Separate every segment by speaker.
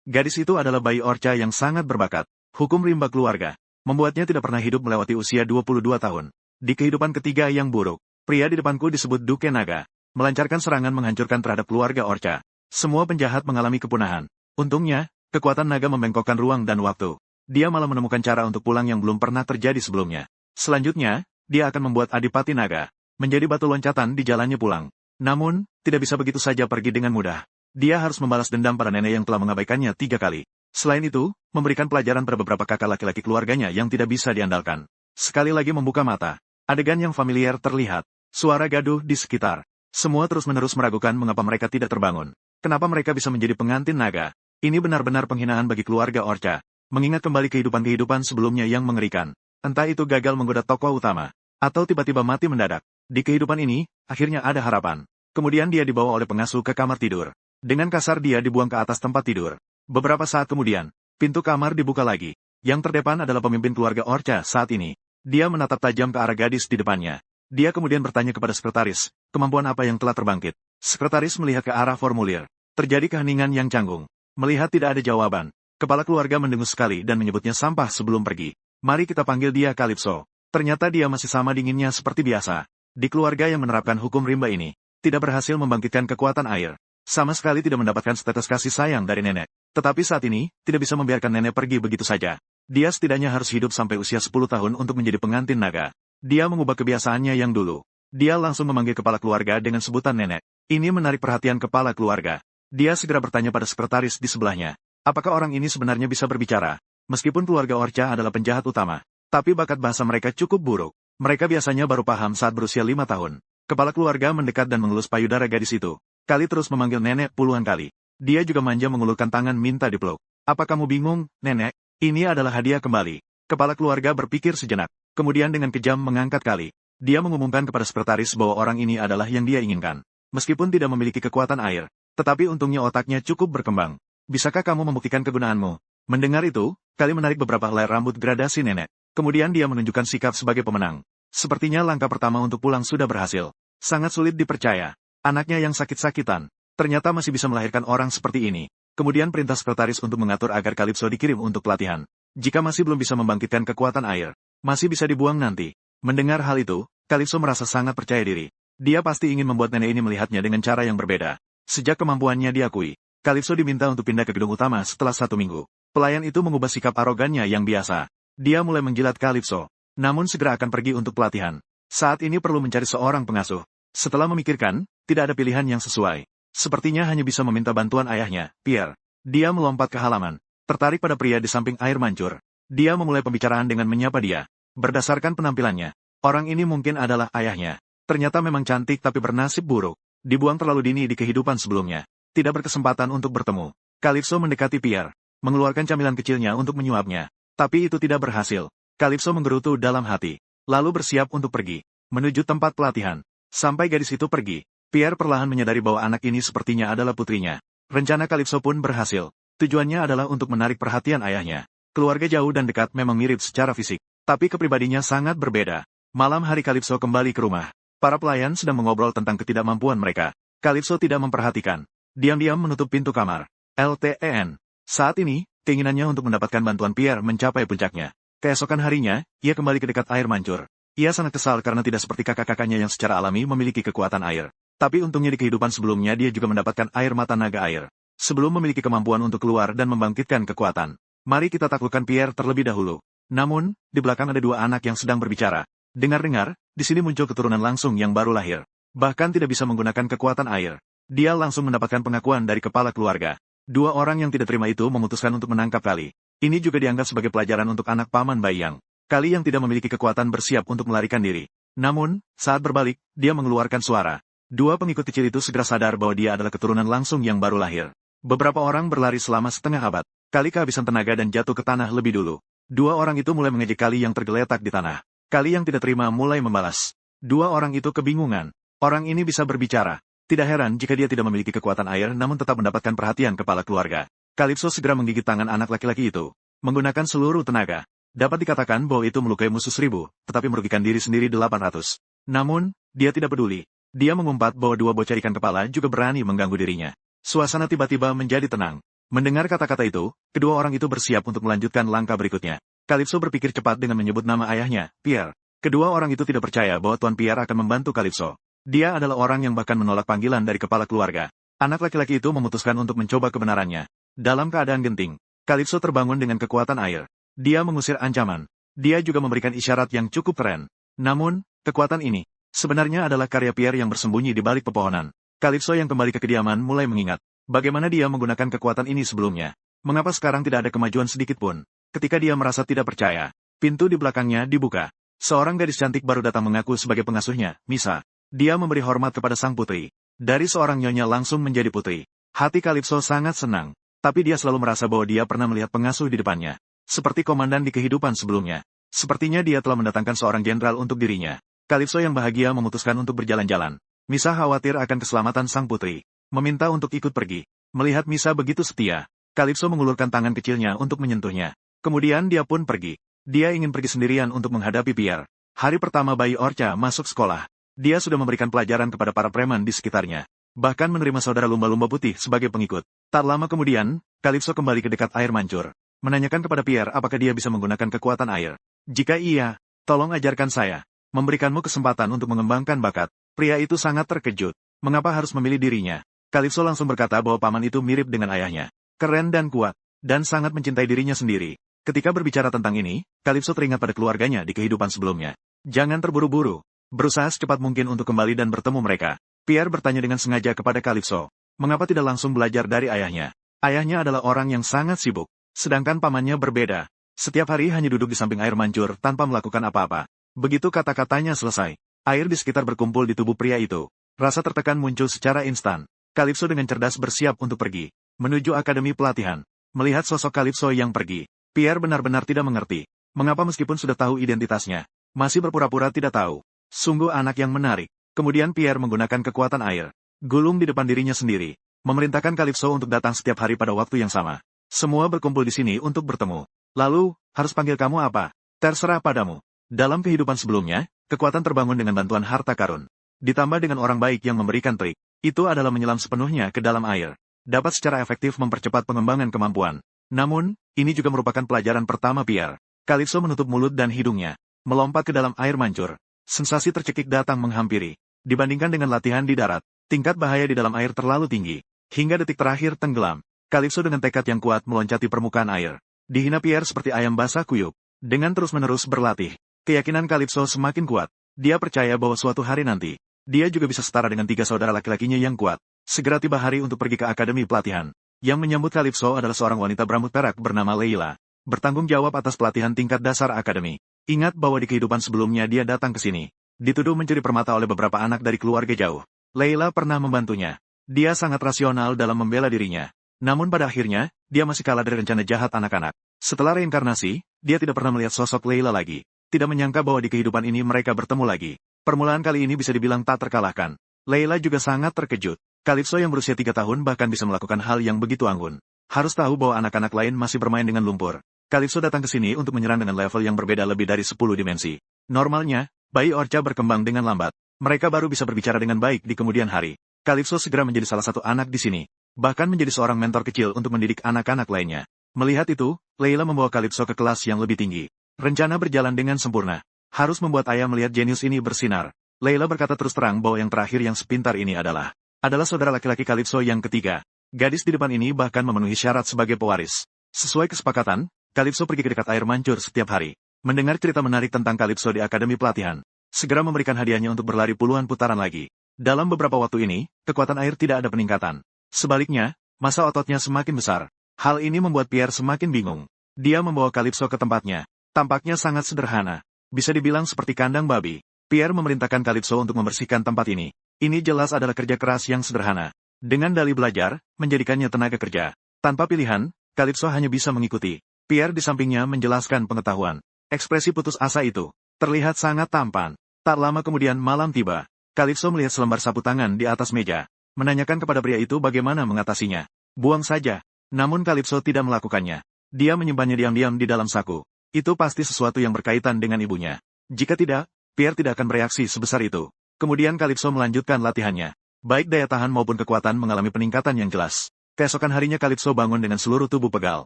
Speaker 1: Gadis itu adalah bayi orca yang sangat berbakat. Hukum rimba keluarga membuatnya tidak pernah hidup melewati usia 22 tahun. Di kehidupan ketiga yang buruk, pria di depanku disebut Duke Naga, melancarkan serangan menghancurkan terhadap keluarga orca. Semua penjahat mengalami kepunahan. Untungnya, kekuatan naga membengkokkan ruang dan waktu. Dia malah menemukan cara untuk pulang yang belum pernah terjadi sebelumnya. Selanjutnya, dia akan membuat Adipati Naga menjadi batu loncatan di jalannya pulang. Namun, tidak bisa begitu saja pergi dengan mudah. Dia harus membalas dendam pada nenek yang telah mengabaikannya 3 kali. Selain itu, memberikan pelajaran pada beberapa kakak laki-laki keluarganya yang tidak bisa diandalkan. Sekali lagi membuka mata. Adegan yang familiar terlihat. Suara gaduh di sekitar. Semua terus-menerus meragukan mengapa mereka tidak terbangun. Kenapa mereka bisa menjadi pengantin naga? Ini benar-benar penghinaan bagi keluarga orca. Mengingat kembali kehidupan-kehidupan sebelumnya yang mengerikan. Entah itu gagal menggoda tokoh utama, atau tiba-tiba mati mendadak. Di kehidupan ini, akhirnya ada harapan. Kemudian dia dibawa oleh pengasuh ke kamar tidur. Dengan kasar dia dibuang ke atas tempat tidur. Beberapa saat kemudian, pintu kamar dibuka lagi. Yang terdepan adalah pemimpin keluarga orca saat ini. Dia menatap tajam ke arah gadis di depannya. Dia kemudian bertanya kepada sekretaris, kemampuan apa yang telah terbangkit. Sekretaris melihat ke arah formulir. Terjadi keheningan yang canggung. Melihat tidak ada jawaban, kepala keluarga mendengus sekali dan menyebutnya sampah sebelum pergi. Mari kita panggil dia Calypso. Ternyata dia masih sama dinginnya seperti biasa. Di keluarga yang menerapkan hukum rimba ini, tidak berhasil membangkitkan kekuatan air. Sama sekali tidak mendapatkan setetes kasih sayang dari nenek. Tetapi saat ini, tidak bisa membiarkan nenek pergi begitu saja. Dia setidaknya harus hidup sampai usia 10 tahun untuk menjadi pengantin naga. Dia mengubah kebiasaannya yang dulu. Dia langsung memanggil kepala keluarga dengan sebutan nenek. Ini menarik perhatian kepala keluarga. Dia segera bertanya pada sekretaris di sebelahnya. Apakah orang ini sebenarnya bisa berbicara? Meskipun keluarga orca adalah penjahat utama, tapi bakat bahasa mereka cukup buruk. Mereka biasanya baru paham saat berusia 5 tahun. Kepala keluarga mendekat dan mengelus payudara gadis itu. Kali terus memanggil nenek puluhan kali. Dia juga manja mengulurkan tangan minta dipeluk. Apa kamu bingung, nenek? Ini adalah hadiah kembali. Kepala keluarga berpikir sejenak. Kemudian dengan kejam mengangkat kali. Dia mengumumkan kepada sekretaris bahwa orang ini adalah yang dia inginkan. Meskipun tidak memiliki kekuatan air, tetapi untungnya otaknya cukup berkembang. Bisakah kamu membuktikan kegunaanmu? Mendengar itu, Kali menarik beberapa helai rambut gradasi nenek. Kemudian dia menunjukkan sikap sebagai pemenang. Sepertinya langkah pertama untuk pulang sudah berhasil. Sangat sulit dipercaya. Anaknya yang sakit-sakitan, ternyata masih bisa melahirkan orang seperti ini. Kemudian perintah sekretaris untuk mengatur agar Calypso dikirim untuk pelatihan. Jika masih belum bisa membangkitkan kekuatan air, masih bisa dibuang nanti. Mendengar hal itu, Calypso merasa sangat percaya diri. Dia pasti ingin membuat nenek ini melihatnya dengan cara yang berbeda. Sejak kemampuannya diakui, Calypso diminta untuk pindah ke gedung utama setelah 1 minggu. Pelayan itu mengubah sikap arogannya yang biasa. Dia mulai menjilat Calypso, namun segera akan pergi untuk pelatihan. Saat ini perlu mencari seorang pengasuh. Setelah memikirkan, tidak ada pilihan yang sesuai. Sepertinya hanya bisa meminta bantuan ayahnya, Pierre. Dia melompat ke halaman, tertarik pada pria di samping air mancur. Dia memulai pembicaraan dengan menyapa dia. Berdasarkan penampilannya, orang ini mungkin adalah ayahnya. Ternyata memang cantik tapi bernasib buruk. Dibuang terlalu dini di kehidupan sebelumnya. Tidak berkesempatan untuk bertemu. Calypso mendekati Pierre, mengeluarkan camilan kecilnya untuk menyuapnya. Tapi itu tidak berhasil. Calypso menggerutu dalam hati, lalu bersiap untuk pergi, menuju tempat pelatihan. Sampai gadis itu pergi, Pierre perlahan menyadari bahwa anak ini sepertinya adalah putrinya. Rencana Calypso pun berhasil. Tujuannya adalah untuk menarik perhatian ayahnya. Keluarga jauh dan dekat memang mirip secara fisik, tapi kepribadiannya sangat berbeda. Malam hari Calypso kembali ke rumah. Para pelayan sedang mengobrol tentang ketidakmampuan mereka. Calypso tidak memperhatikan. Diam-diam menutup pintu kamar. LTEN. Saat ini, keinginannya untuk mendapatkan bantuan Pierre mencapai puncaknya. Keesokan harinya, ia kembali ke dekat air mancur. Ia sangat kesal karena tidak seperti kakak-kakaknya yang secara alami memiliki kekuatan air. Tapi untungnya di kehidupan sebelumnya dia juga mendapatkan air mata naga air. Sebelum memiliki kemampuan untuk keluar dan membangkitkan kekuatan. Mari kita taklukkan Pierre terlebih dahulu. Namun, di belakang ada 2 anak yang sedang berbicara. Dengar-dengar, di sini muncul keturunan langsung yang baru lahir. Bahkan tidak bisa menggunakan kekuatan air. Dia langsung mendapatkan pengakuan dari kepala keluarga. 2 orang yang tidak terima itu memutuskan untuk menangkap Kali. Ini juga dianggap sebagai pelajaran untuk anak paman Baiyang. Kali yang tidak memiliki kekuatan bersiap untuk melarikan diri. Namun, saat berbalik, dia mengeluarkan suara. 2 pengikut kecil itu segera sadar bahwa dia adalah keturunan langsung yang baru lahir. Beberapa orang berlari selama setengah abad. Kali kehabisan tenaga dan jatuh ke tanah lebih dulu. 2 orang itu mulai mengejek Kali yang tergeletak di tanah. Kali yang tidak terima mulai membalas. 2 orang itu kebingungan. Orang ini bisa berbicara. Tidak heran jika dia tidak memiliki kekuatan air namun tetap mendapatkan perhatian kepala keluarga. Calypso segera menggigit tangan anak laki-laki itu. Menggunakan seluruh tenaga. Dapat dikatakan bahwa itu melukai musuh 1000, tetapi merugikan diri sendiri 800. Namun, dia tidak peduli. Dia mengumpat bahwa 2 bocah ikan kepala juga berani mengganggu dirinya. Suasana tiba-tiba menjadi tenang. Mendengar kata-kata itu, kedua orang itu bersiap untuk melanjutkan langkah berikutnya. Calypso berpikir cepat dengan menyebut nama ayahnya, Pierre. Kedua orang itu tidak percaya bahwa Tuan Pierre akan membantu Calypso. Dia adalah orang yang bahkan menolak panggilan dari kepala keluarga. Anak laki-laki itu memutuskan untuk mencoba kebenarannya. Dalam keadaan genting, Calypso terbangun dengan kekuatan air. Dia mengusir ancaman. Dia juga memberikan isyarat yang cukup keren. Namun, kekuatan ini sebenarnya adalah karya Pierre yang bersembunyi di balik pepohonan. Calypso yang kembali ke kediaman mulai mengingat bagaimana dia menggunakan kekuatan ini sebelumnya. Mengapa sekarang tidak ada kemajuan sedikit pun? Ketika dia merasa tidak percaya, pintu di belakangnya dibuka. Seorang gadis cantik baru datang mengaku sebagai pengasuhnya, Misa. Dia memberi hormat kepada sang putri. Dari seorang nyonya langsung menjadi putri. Hati Calypso sangat senang. Tapi dia selalu merasa bahwa dia pernah melihat pengasuh di depannya. Seperti komandan di kehidupan sebelumnya. Sepertinya dia telah mendatangkan seorang jenderal untuk dirinya. Calypso yang bahagia memutuskan untuk berjalan-jalan. Misa khawatir akan keselamatan sang putri. Meminta untuk ikut pergi. Melihat Misa begitu setia, Calypso mengulurkan tangan kecilnya untuk menyentuhnya. Kemudian dia pun pergi. Dia ingin pergi sendirian untuk menghadapi Pierre. Hari pertama bayi Orca masuk sekolah. Dia sudah memberikan pelajaran kepada para preman di sekitarnya. Bahkan menerima saudara lumba-lumba putih sebagai pengikut. Tak lama kemudian, Calypso kembali ke dekat air mancur. Menanyakan kepada Pierre apakah dia bisa menggunakan kekuatan air. Jika iya, tolong ajarkan saya. Memberikanmu kesempatan untuk mengembangkan bakat. Pria itu sangat terkejut. Mengapa harus memilih dirinya? Calypso langsung berkata bahwa paman itu mirip dengan ayahnya. Keren dan kuat. Dan sangat mencintai dirinya sendiri. Ketika berbicara tentang ini, Calypso teringat pada keluarganya di kehidupan sebelumnya. Jangan terburu-buru. Berusaha secepat mungkin untuk kembali dan bertemu mereka. Pierre bertanya dengan sengaja kepada Calypso. Mengapa tidak langsung belajar dari ayahnya? Ayahnya adalah orang yang sangat sibuk. Sedangkan pamannya berbeda. Setiap hari hanya duduk di samping air mancur tanpa melakukan apa-apa. Begitu kata-katanya selesai, air di sekitar berkumpul di tubuh pria itu. Rasa tertekan muncul secara instan. Calypso dengan cerdas bersiap untuk pergi. Menuju akademi pelatihan. Melihat sosok Calypso yang pergi, Pierre benar-benar tidak mengerti. Mengapa meskipun sudah tahu identitasnya, masih berpura-pura tidak tahu. Sungguh anak yang menarik. Kemudian Pierre menggunakan kekuatan air. Gulung di depan dirinya sendiri. Memerintahkan Calypso untuk datang setiap hari pada waktu yang sama. Semua berkumpul di sini untuk bertemu. Lalu, harus panggil kamu apa? Terserah padamu. Dalam kehidupan sebelumnya, kekuatan terbangun dengan bantuan harta karun. Ditambah dengan orang baik yang memberikan trik. Itu adalah menyelam sepenuhnya ke dalam air. Dapat secara efektif mempercepat pengembangan kemampuan. Namun, ini juga merupakan pelajaran pertama Pierre. Calypso menutup mulut dan hidungnya. Melompat ke dalam air mancur. Sensasi tercekik datang menghampiri. Dibandingkan dengan latihan di darat, tingkat bahaya di dalam air terlalu tinggi. Hingga detik terakhir tenggelam. Calypso dengan tekad yang kuat meloncati permukaan air. Dihina Pierre seperti ayam basah kuyup. Dengan terus-menerus berlatih, keyakinan Calypso semakin kuat. Dia percaya bahwa suatu hari nanti, dia juga bisa setara dengan 3 saudara laki-lakinya yang kuat. Segera tiba hari untuk pergi ke akademi pelatihan. Yang menyambut Calypso adalah seorang wanita berambut perak bernama Leila. Bertanggung jawab atas pelatihan tingkat dasar akademi. Ingat bahwa di kehidupan sebelumnya dia datang ke sini. Dituduh mencuri permata oleh beberapa anak dari keluarga jauh. Leila pernah membantunya. Dia sangat rasional dalam membela dirinya. Namun pada akhirnya, dia masih kalah dari rencana jahat anak-anak. Setelah reinkarnasi, dia tidak pernah melihat sosok Leila lagi. Tidak menyangka bahwa di kehidupan ini mereka bertemu lagi. Permulaan kali ini bisa dibilang tak terkalahkan. Leila juga sangat terkejut. Calypso yang berusia 3 tahun bahkan bisa melakukan hal yang begitu anggun. Harus tahu bahwa anak-anak lain masih bermain dengan lumpur. Calypso datang ke sini untuk menyerang dengan level yang berbeda lebih dari 10 dimensi. Normalnya, bayi Orca berkembang dengan lambat. Mereka baru bisa berbicara dengan baik di kemudian hari. Calypso segera menjadi salah satu anak di sini. Bahkan menjadi seorang mentor kecil untuk mendidik anak-anak lainnya. Melihat itu, Leila membawa Calypso ke kelas yang lebih tinggi. Rencana berjalan dengan sempurna. Harus membuat ayah melihat jenius ini bersinar. Leila berkata terus terang bahwa yang terakhir yang sepintar ini adalah saudara laki-laki Calypso yang ketiga. Gadis di depan ini bahkan memenuhi syarat sebagai pewaris. Sesuai kesepakatan, Calypso pergi ke dekat air mancur setiap hari. Mendengar cerita menarik tentang Calypso di akademi pelatihan. Segera memberikan hadiahnya untuk berlari puluhan putaran lagi. Dalam beberapa waktu ini, kekuatan air tidak ada peningkatan. Sebaliknya, massa ototnya semakin besar. Hal ini membuat Pierre semakin bingung. Dia membawa Calypso ke tempatnya. Tampaknya sangat sederhana. Bisa dibilang seperti kandang babi. Pierre memerintahkan Calypso untuk membersihkan tempat ini. Ini jelas adalah kerja keras yang sederhana. Dengan dalih belajar, menjadikannya tenaga kerja. Tanpa pilihan, Calypso hanya bisa mengikuti. Pierre di sampingnya menjelaskan pengetahuan. Ekspresi putus asa itu terlihat sangat tampan. Tak lama kemudian malam tiba. Calypso melihat selembar sapu tangan di atas meja. Menanyakan kepada pria itu bagaimana mengatasinya. Buang saja. Namun Calypso tidak melakukannya. Dia menyimpannya diam-diam di dalam saku. Itu pasti sesuatu yang berkaitan dengan ibunya. Jika tidak, Pierre tidak akan bereaksi sebesar itu. Kemudian Calypso melanjutkan latihannya. Baik daya tahan maupun kekuatan mengalami peningkatan yang jelas. Keesokan harinya Calypso bangun dengan seluruh tubuh pegal.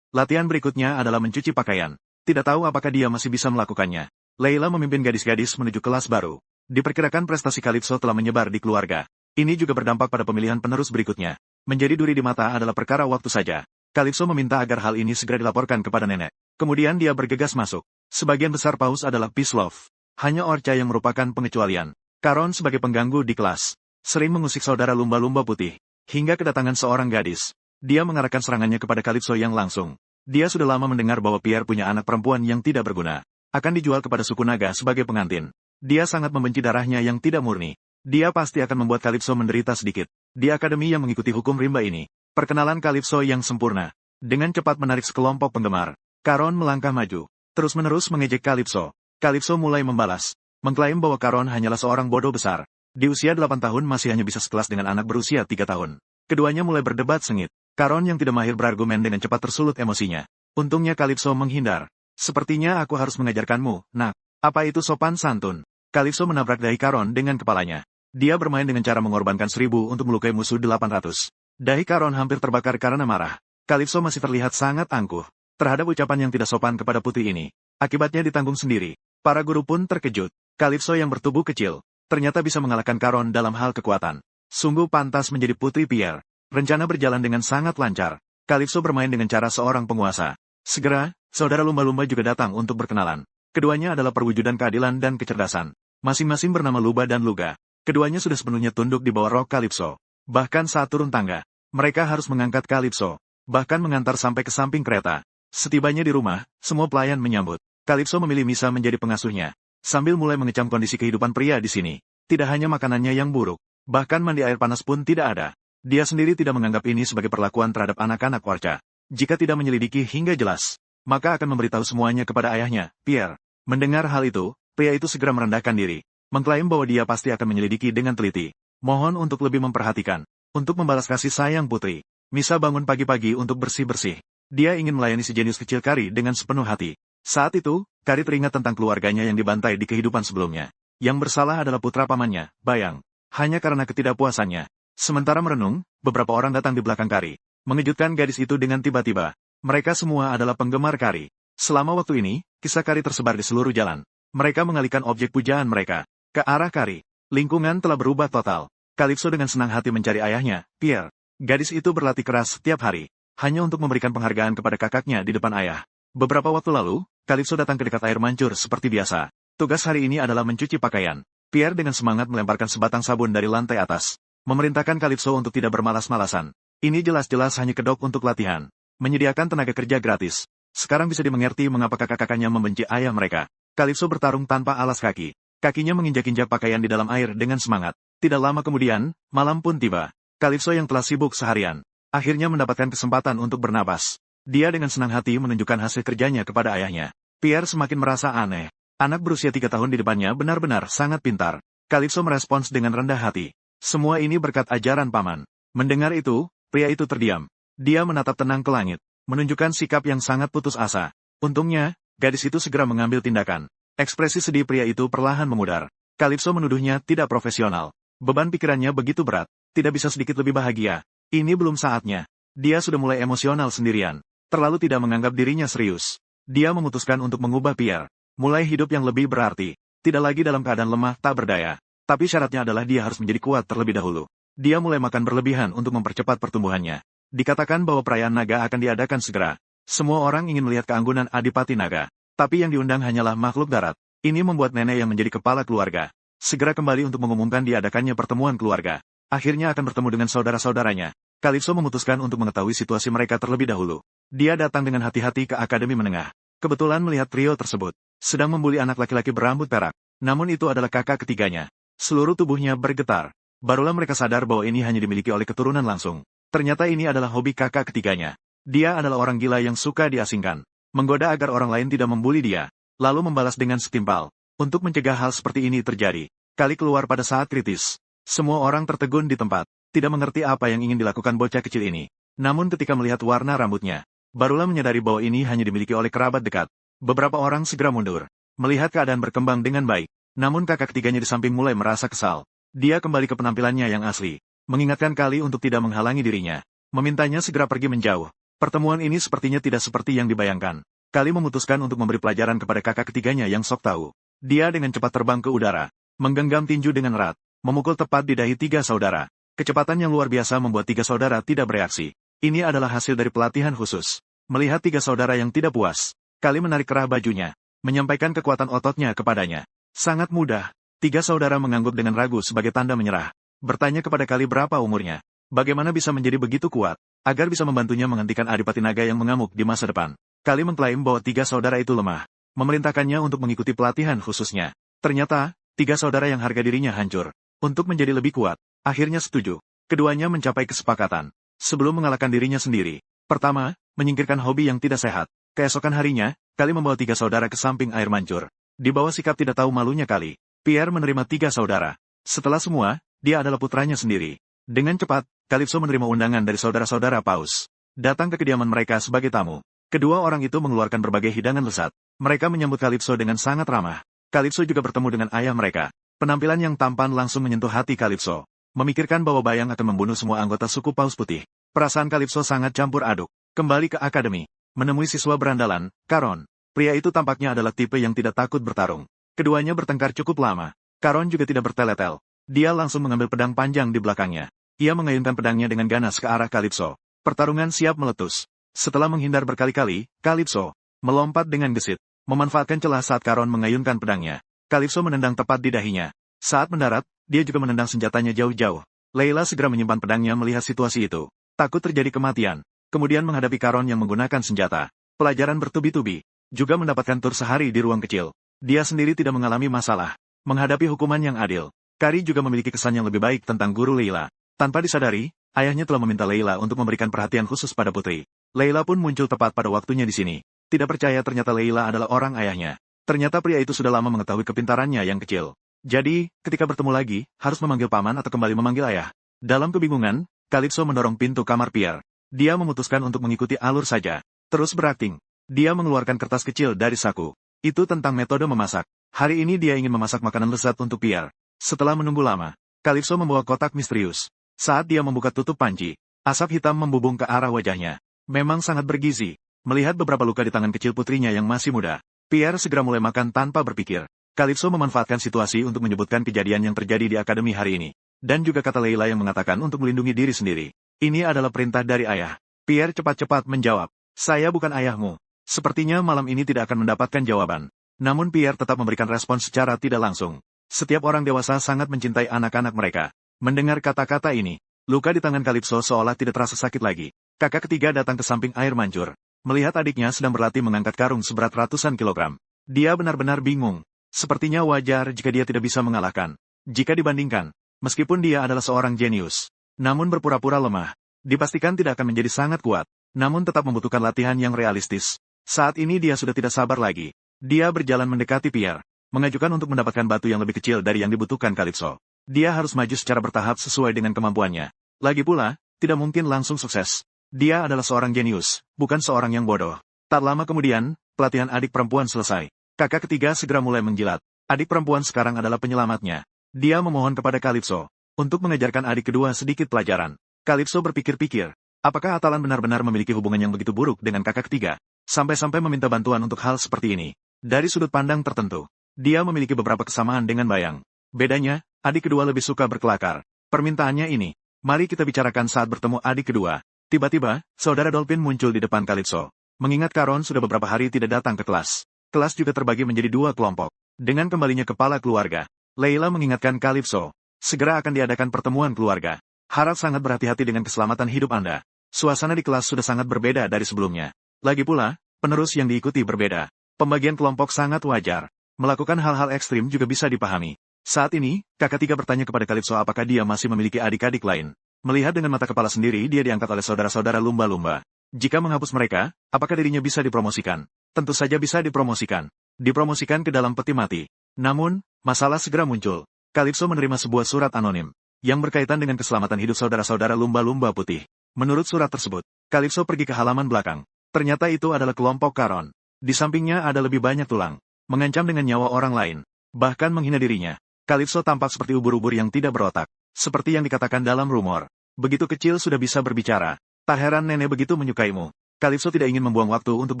Speaker 1: Latihan berikutnya adalah mencuci pakaian. Tidak tahu apakah dia masih bisa melakukannya. Layla memimpin gadis-gadis menuju kelas baru. Diperkirakan prestasi Calypso telah menyebar di keluarga. Ini juga berdampak pada pemilihan penerus berikutnya. Menjadi duri di mata adalah perkara waktu saja. Calypso meminta agar hal ini segera dilaporkan kepada nenek. Kemudian dia bergegas masuk. Sebagian besar paus adalah peace love. Hanya Orca yang merupakan pengecualian. Caron sebagai pengganggu di kelas. Sering mengusik saudara lumba-lumba putih. Hingga kedatangan seorang gadis. Dia mengarahkan serangannya kepada Calypso yang langsung. Dia sudah lama mendengar bahwa Pierre punya anak perempuan yang tidak berguna. Akan dijual kepada suku naga sebagai pengantin. Dia sangat membenci darahnya yang tidak murni. Dia pasti akan membuat Calypso menderita sedikit. Di akademi yang mengikuti hukum rimba ini. Perkenalan Calypso yang sempurna. Dengan cepat menarik sekelompok penggemar. Caron melangkah maju. Terus-menerus mengejek Calypso. Calypso mulai membalas. Mengklaim bahwa Caron hanyalah seorang bodoh besar. Di usia 8 tahun masih hanya bisa sekelas dengan anak berusia 3 tahun. Keduanya mulai berdebat sengit. Caron yang tidak mahir berargumen dengan cepat tersulut emosinya. Untungnya Calypso menghindar. Sepertinya aku harus mengajarkanmu, nak. Apa itu sopan santun? Calypso menabrak dahi Caron dengan kepalanya. Dia bermain dengan cara mengorbankan 1000 untuk melukai musuh 800. Dahi Caron hampir terbakar karena marah. Calypso masih terlihat sangat angkuh terhadap ucapan yang tidak sopan kepada putri ini. Akibatnya ditanggung sendiri. Para guru pun terkejut. Calypso yang bertubuh kecil ternyata bisa mengalahkan Caron dalam hal kekuatan. Sungguh pantas menjadi putri Pierre. Rencana berjalan dengan sangat lancar. Calypso bermain dengan cara seorang penguasa. Segera, saudara lumba-lumba juga datang untuk berkenalan. Keduanya adalah perwujudan keadilan dan kecerdasan. Masing-masing bernama Luba dan Luga. Keduanya sudah sepenuhnya tunduk di bawah rok Calypso. Bahkan saat turun tangga, mereka harus mengangkat Calypso. Bahkan mengantar sampai ke samping kereta. Setibanya di rumah, semua pelayan menyambut. Calypso memilih Misa menjadi pengasuhnya. Sambil mulai mengecam kondisi kehidupan pria di sini. Tidak hanya makanannya yang buruk. Bahkan mandi air panas pun tidak ada. Dia sendiri tidak menganggap ini sebagai perlakuan terhadap anak-anak Orca. Jika tidak menyelidiki hingga jelas, maka akan memberitahu semuanya kepada ayahnya, Pierre. Mendengar hal itu, pria itu segera merendahkan diri. Mengklaim bahwa dia pasti akan menyelidiki dengan teliti. Mohon untuk lebih memperhatikan. Untuk membalas kasih sayang putri. Misa bangun pagi-pagi untuk bersih-bersih. Dia ingin melayani si jenius kecil Kari dengan sepenuh hati. Saat itu, Kari teringat tentang keluarganya yang dibantai di kehidupan sebelumnya. Yang bersalah adalah putra pamannya, Bayang. Hanya karena ketidakpuasannya. Sementara merenung, beberapa orang datang di belakang Kari. Mengejutkan gadis itu dengan tiba-tiba. Mereka semua adalah penggemar Kari. Selama waktu ini, kisah Kari tersebar di seluruh jalan. Mereka mengalihkan objek pujaan mereka ke arah Kari. Lingkungan telah berubah total. Calypso dengan senang hati mencari ayahnya, Pierre. Gadis itu berlatih keras setiap hari. Hanya untuk memberikan penghargaan kepada kakaknya di depan ayah. Beberapa waktu lalu, Calypso datang ke dekat air mancur seperti biasa. Tugas hari ini adalah mencuci pakaian. Pierre dengan semangat melemparkan sebatang sabun dari lantai atas. Memerintahkan Calypso untuk tidak bermalas-malasan. Ini jelas-jelas hanya kedok untuk latihan. Menyediakan tenaga kerja gratis. Sekarang bisa dimengerti mengapa kakak-kakaknya membenci ayah mereka. Calypso bertarung tanpa alas kaki. Kakinya menginjak-injak pakaian di dalam air dengan semangat. Tidak lama kemudian, malam pun tiba. Calypso yang telah sibuk seharian, akhirnya mendapatkan kesempatan untuk bernapas. Dia dengan senang hati menunjukkan hasil kerjanya kepada ayahnya. Pierre semakin merasa aneh. Anak berusia 3 tahun di depannya benar-benar sangat pintar. Calypso merespons dengan rendah hati. Semua ini berkat ajaran paman. Mendengar itu, pria itu terdiam. Dia menatap tenang ke langit, menunjukkan sikap yang sangat putus asa. Untungnya, gadis itu segera mengambil tindakan. Ekspresi sedih pria itu perlahan memudar. Calypso menuduhnya tidak profesional. Beban pikirannya begitu berat, tidak bisa sedikit lebih bahagia. Ini belum saatnya. Dia sudah mulai emosional sendirian. Terlalu tidak menganggap dirinya serius. Dia memutuskan untuk mengubah Pierre. Mulai hidup yang lebih berarti. Tidak lagi dalam keadaan lemah tak berdaya. Tapi syaratnya adalah dia harus menjadi kuat terlebih dahulu. Dia mulai makan berlebihan untuk mempercepat pertumbuhannya. Dikatakan bahwa perayaan naga akan diadakan segera. Semua orang ingin melihat keanggunan Adipati Naga. Tapi yang diundang hanyalah makhluk darat. Ini membuat nenek yang menjadi kepala keluarga segera kembali untuk mengumumkan diadakannya pertemuan keluarga. Akhirnya akan bertemu dengan saudara-saudaranya. Calypso memutuskan untuk mengetahui situasi mereka terlebih dahulu. Dia datang dengan hati-hati ke Akademi Menengah. Kebetulan melihat trio tersebut sedang membuli anak laki-laki berambut perak. Namun itu adalah kakak ketiganya. Seluruh tubuhnya bergetar. Barulah mereka sadar bahwa ini hanya dimiliki oleh keturunan langsung. Ternyata ini adalah hobi kakak ketiganya. Dia adalah orang gila yang suka diasingkan. Menggoda agar orang lain tidak membuli dia. Lalu membalas dengan setimpal. Untuk mencegah hal seperti ini terjadi, Kali keluar pada saat kritis. Semua orang tertegun di tempat, tidak mengerti apa yang ingin dilakukan bocah kecil ini. Namun ketika melihat warna rambutnya, barulah menyadari bahwa ini hanya dimiliki oleh kerabat dekat. Beberapa orang segera mundur, melihat keadaan berkembang dengan baik. Namun kakak ketiganya di samping mulai merasa kesal. Dia kembali ke penampilannya yang asli, mengingatkan Kali untuk tidak menghalangi dirinya. memintanya segera pergi menjauh. Pertemuan ini sepertinya tidak seperti yang dibayangkan. Kali memutuskan untuk memberi pelajaran kepada kakak ketiganya yang sok tahu. Dia dengan cepat terbang ke udara, menggenggam tinju dengan erat, memukul tepat di dahi tiga saudara. Kecepatan yang luar biasa membuat tiga saudara tidak bereaksi. Ini adalah hasil dari pelatihan khusus. Melihat tiga saudara yang tidak puas, Kali menarik kerah bajunya, menyampaikan kekuatan ototnya kepadanya. Sangat mudah. Tiga saudara mengangguk dengan ragu sebagai tanda menyerah. Bertanya kepada Kali berapa umurnya. Bagaimana bisa menjadi begitu kuat, agar bisa membantunya menghentikan Adipati Naga yang mengamuk di masa depan. Kali mengklaim bahwa tiga saudara itu lemah, memerintahkannya untuk mengikuti pelatihan khususnya. Ternyata, tiga saudara yang harga dirinya hancur, untuk menjadi lebih kuat, akhirnya setuju. Keduanya mencapai kesepakatan, sebelum mengalahkan dirinya sendiri. Pertama, menyingkirkan hobi yang tidak sehat. Keesokan harinya, Kali membawa tiga saudara ke samping air mancur. Di bawah sikap tidak tahu malunya Kali, Pierre menerima tiga saudara. Setelah semua, dia adalah putranya sendiri. Dengan cepat, Calypso menerima undangan dari saudara-saudara Paus. Datang ke kediaman mereka sebagai tamu. Kedua orang itu mengeluarkan berbagai hidangan lezat. Mereka menyambut Calypso dengan sangat ramah. Calypso juga bertemu dengan ayah mereka. Penampilan yang tampan langsung menyentuh hati Calypso. Memikirkan bahwa Bayang akan membunuh semua anggota suku Paus Putih. Perasaan Calypso sangat campur aduk. Kembali ke akademi. Menemui siswa berandalan, Caron. Pria itu tampaknya adalah tipe yang tidak takut bertarung. Keduanya bertengkar cukup lama. Caron juga tidak bertele-tel. Dia langsung mengambil pedang panjang di belakangnya. Ia mengayunkan pedangnya dengan ganas ke arah Calypso. Pertarungan siap meletus. Setelah menghindar berkali-kali, Calypso melompat dengan gesit, memanfaatkan celah saat Caron mengayunkan pedangnya. Calypso menendang tepat di dahinya. Saat mendarat, dia juga menendang senjatanya jauh-jauh. Layla segera menyimpan pedangnya melihat situasi itu. Takut terjadi kematian. Kemudian menghadapi Caron yang menggunakan senjata. Pelajaran bertubi-tubi. Juga mendapatkan tur sehari di ruang kecil. Dia sendiri tidak mengalami masalah. Menghadapi hukuman yang adil. Kari juga memiliki kesan yang lebih baik tentang guru Layla. Tanpa disadari, ayahnya telah meminta Layla untuk memberikan perhatian khusus pada putri. Layla pun muncul tepat pada waktunya di sini. Tidak percaya ternyata Layla adalah orang ayahnya. Ternyata pria itu sudah lama mengetahui kepintarannya yang kecil. Jadi, ketika bertemu lagi, harus memanggil paman atau kembali memanggil ayah. Dalam kebingungan, Calypso mendorong pintu kamar Pierre. Dia memutuskan untuk mengikuti alur saja. Terus berakting. Dia mengeluarkan kertas kecil dari saku. Itu tentang metode memasak. Hari ini dia ingin memasak makanan lezat untuk Pierre. Setelah menunggu lama, Calypso membawa kotak misterius. Saat dia membuka tutup panci, asap hitam membubung ke arah wajahnya. Memang sangat bergizi. Melihat beberapa luka di tangan kecil putrinya yang masih muda, Pierre segera mulai makan tanpa berpikir. Calypso memanfaatkan situasi untuk menyebutkan kejadian yang terjadi di akademi hari ini. Dan juga kata Layla yang mengatakan untuk melindungi diri sendiri. Ini adalah perintah dari ayah. Pierre cepat-cepat menjawab. Saya bukan ayahmu. Sepertinya malam ini tidak akan mendapatkan jawaban. Namun Pierre tetap memberikan respon secara tidak langsung. Setiap orang dewasa sangat mencintai anak-anak mereka. Mendengar kata-kata ini, luka di tangan Calypso seolah tidak terasa sakit lagi. Kakak ketiga datang ke samping air mancur. Melihat adiknya sedang berlatih mengangkat karung seberat ratusan kilogram. Dia benar-benar bingung. Sepertinya wajar jika dia tidak bisa mengalahkan. Jika dibandingkan, meskipun dia adalah seorang jenius, namun berpura-pura lemah, dipastikan tidak akan menjadi sangat kuat, namun tetap membutuhkan latihan yang realistis. Saat ini dia sudah tidak sabar lagi. Dia berjalan mendekati Pierre, mengajukan untuk mendapatkan batu yang lebih kecil dari yang dibutuhkan Calypso. Dia harus maju secara bertahap sesuai dengan kemampuannya. Lagi pula, tidak mungkin langsung sukses. Dia adalah seorang jenius, bukan seorang yang bodoh. Tak lama kemudian, pelatihan adik perempuan selesai. Kakak ketiga segera mulai menjilat. Adik perempuan sekarang adalah penyelamatnya. Dia memohon kepada Calypso untuk mengajarkan adik kedua sedikit pelajaran. Calypso berpikir-pikir, apakah Atalan benar-benar memiliki hubungan yang begitu buruk dengan kakak ketiga, sampai-sampai meminta bantuan untuk hal seperti ini. Dari sudut pandang tertentu, dia memiliki beberapa kesamaan dengan Bayang. Bedanya, adik kedua lebih suka berkelakar. Permintaannya ini, mari kita bicarakan saat bertemu adik kedua. Tiba-tiba, saudara Dolphin muncul di depan Calypso. Mengingat Caron sudah beberapa hari tidak datang ke kelas. Kelas juga terbagi menjadi dua kelompok. Dengan kembalinya kepala keluarga, Layla mengingatkan Calypso, segera akan diadakan pertemuan keluarga. Harap sangat berhati-hati dengan keselamatan hidup Anda. Suasana di kelas sudah sangat berbeda dari sebelumnya. Lagi pula, penerus yang diikuti berbeda. Pembagian kelompok sangat wajar. Melakukan hal-hal ekstrim juga bisa dipahami. Saat ini, kakak tiga bertanya kepada Calypso apakah dia masih memiliki adik-adik lain. Melihat dengan mata kepala sendiri dia diangkat oleh saudara-saudara lumba-lumba. Jika menghapus mereka, apakah dirinya bisa dipromosikan? Tentu saja bisa dipromosikan. Dipromosikan ke dalam peti mati. Namun, masalah segera muncul. Calypso menerima sebuah surat anonim yang berkaitan dengan keselamatan hidup saudara-saudara lumba-lumba putih. Menurut surat tersebut, Calypso pergi ke halaman belakang. Ternyata itu adalah kelompok Caron. Di sampingnya ada lebih banyak tulang, mengancam dengan nyawa orang lain, bahkan menghina dirinya. Calypso tampak seperti ubur-ubur yang tidak berotak, seperti yang dikatakan dalam rumor. Begitu kecil sudah bisa berbicara. Tak heran nenek begitu menyukaimu. Calypso tidak ingin membuang waktu untuk